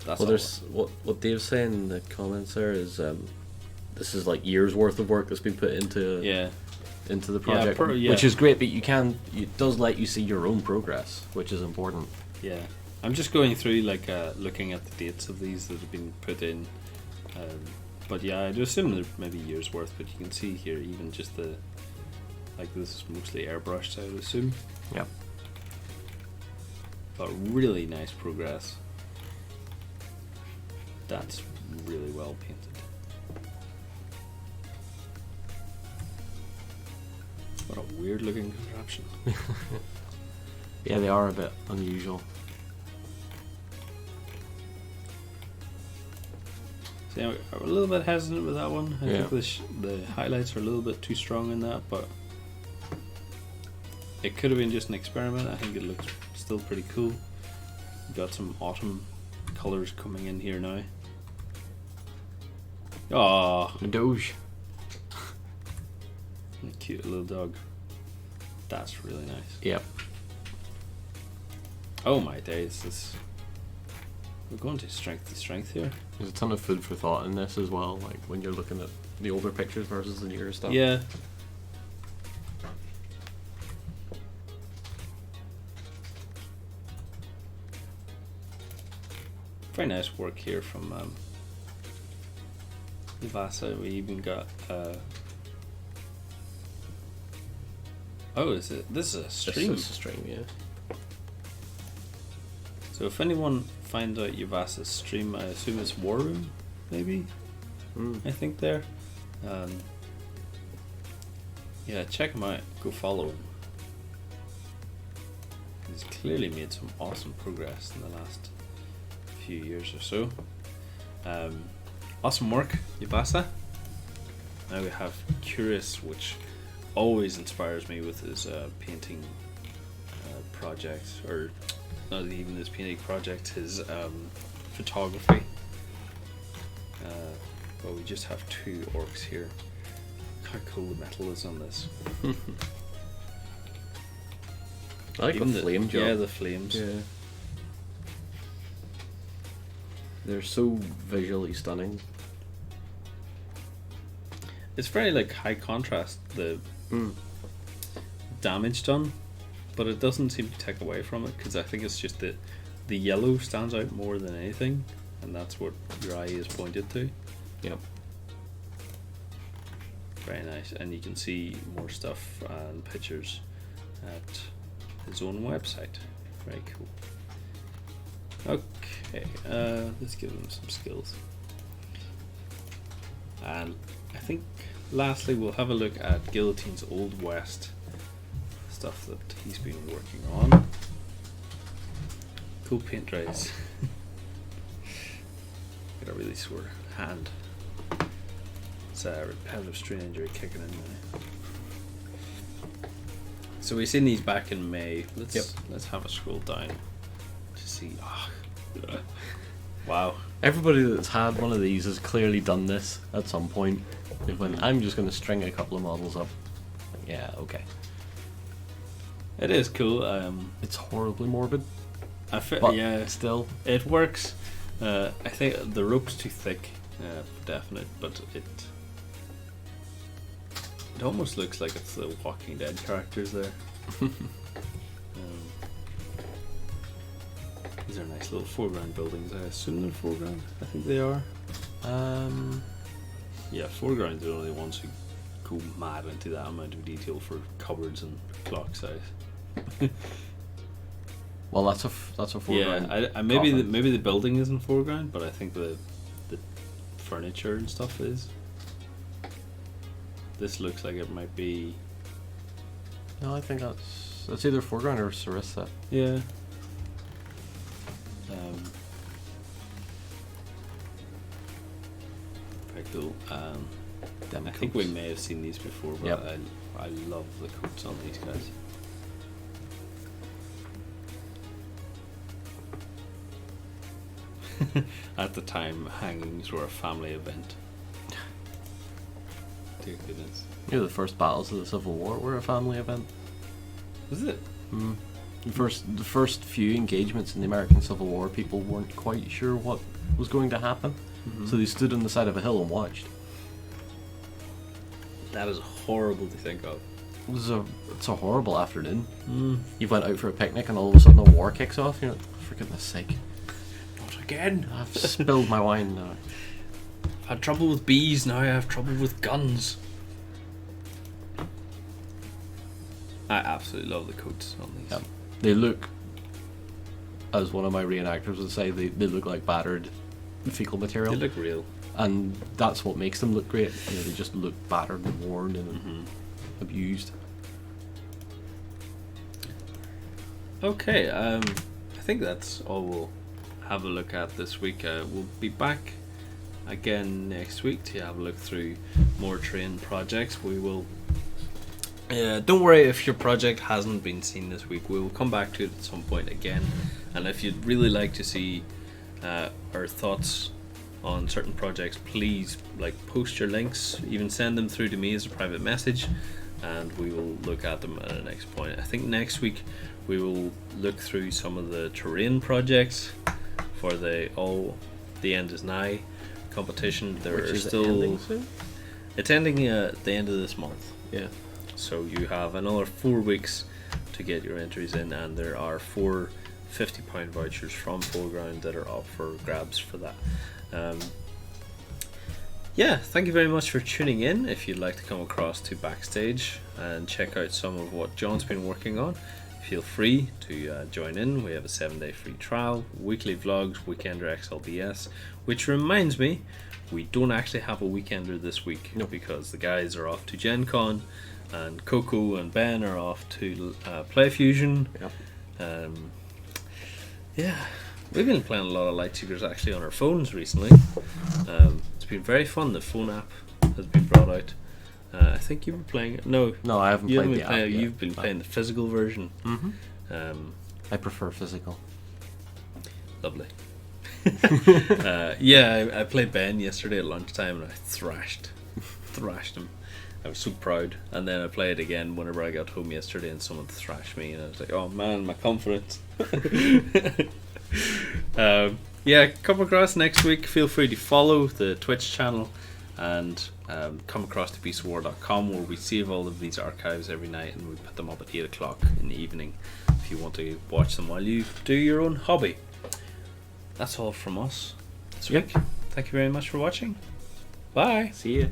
That's well, there's what Dave's saying in the comments there is this is like years worth of work that's been put into the project, which is great. But it does let you see your own progress, which is important. Yeah, I'm just going through like looking at the dates of these that have been put in. But yeah, I'd assume they're maybe years worth. But you can see here even just this is mostly airbrushed, I would assume. Yeah. But really nice progress. That's really well painted. What a weird looking contraption. Yeah, they are a bit unusual. See, I'm a little bit hesitant with that one. I think the highlights are a little bit too strong in that, but it could have been just an experiment. I think it looks still pretty cool. We've got some autumn colours coming in here now. Oh, a Doge. A cute little dog. That's really nice. Yep. Oh my days, we're going to strength to strength here. There's a ton of food for thought in this as well, like when you're looking at the older pictures versus the newer stuff. Yeah. Very nice work here from Yvasa. We even got this is a stream. This is a stream, yeah. So if anyone finds out Yvasa's stream, I assume it's War Room, maybe? I think there. Yeah, check him out. Go follow him. He's clearly made some awesome progress in the last few years or so. Awesome work, Yabasa. Now we have Curious, which always inspires me with his painting project, or not even his painting project, his photography. But we just have 2 orcs here. Look how cool the metal is on this. I like Even the flame job. Yeah, the flames. Yeah. They're so visually stunning. It's very like high contrast, the damage done, but it doesn't seem to take away from it, because I think it's just that the yellow stands out more than anything, and that's what your eye is pointed to. Yep. Very nice, and you can see more stuff and pictures at his own website. Very cool. Okay, let's give him some skills. And I think lastly we'll have a look at Guillotine's Old West stuff that he's been working on. Cool paint dries. Got a really sore hand. It's a repetitive strain injury kicking in now. So we've seen these back in May. Let's have a scroll down to see. Oh, wow. Everybody that's had one of these has clearly done this at some point. They've went, I'm just going to string a couple of models up. Yeah, okay. It is cool. It's horribly morbid. Yeah, still. It works. I think the rope's too thick, definite, but it almost looks like it's the Walking Dead characters there. These are nice little foreground buildings. I assume they're foreground. I think they are. Yeah, foregrounds are the only ones who go mad into that amount of detail for cupboards and clock size. Well, that's a foreground. Yeah, maybe the building isn't foreground, but I think the furniture and stuff is. This looks like it might be. No, I think that's either foreground or Sarissa. Yeah. Very cool. I think we may have seen these before, but yep. I love the coats on these guys. At the time, hangings were a family event. Dear goodness. Yeah, the first battles of the Civil War were a family event. Was it? The first few engagements in the American Civil War, people weren't quite sure what was going to happen, so they stood on the side of a hill and watched. That is horrible to think of. It's a horrible afternoon. You went out for a picnic and all of a sudden a war kicks off. You're like, for goodness sake. Not again. I've spilled my wine now. I've had trouble with bees, now I have trouble with guns. I absolutely love the coats on these. Yep. They look, as one of my reenactors would say, they look like battered fecal material. They look real. And that's what makes them look great. You know, they just look battered and worn and abused. Okay, I think that's all we'll have a look at this week. We'll be back again next week to have a look through more train projects. We will. Don't worry if your project hasn't been seen this week. We will come back to it at some point again. And if you'd really like to see our thoughts on certain projects, please post your links, even send them through to me as a private message, and we will look at them at the next point. I think next week we will look through some of the terrain projects for the End Is Nigh competition. It's ending at the end of this month. Yeah. So you have another 4 weeks to get your entries in, and there are 4 £50 vouchers from Foreground that are up for grabs for that. Thank you very much for tuning in. If you'd like to come across to Backstage and check out some of what John's been working on, feel free to join in. We have a 7-day free trial, weekly vlogs, Weekender XLBS, which reminds me, we don't actually have a Weekender this week because the guys are off to Gen Con and Coco and Ben are off to Play Fusion. We've been playing a lot of Lightseekers actually on our phones recently. It's been very fun. The phone app has been brought out. I think you were playing it. No, I haven't played the app yet. You've been playing the physical version. I prefer physical. Lovely. I played Ben yesterday at lunchtime and I thrashed him. I was so proud. And then I played again whenever I got home yesterday and someone thrashed me and I was like, oh man, my confidence. Come across next week. Feel free to follow the Twitch channel and come across to beastwar.com where we save all of these archives every night and we put them up at 8 o'clock in the evening if you want to watch them while you do your own hobby. That's all from us this week. Thank you very much for watching. Bye. See you.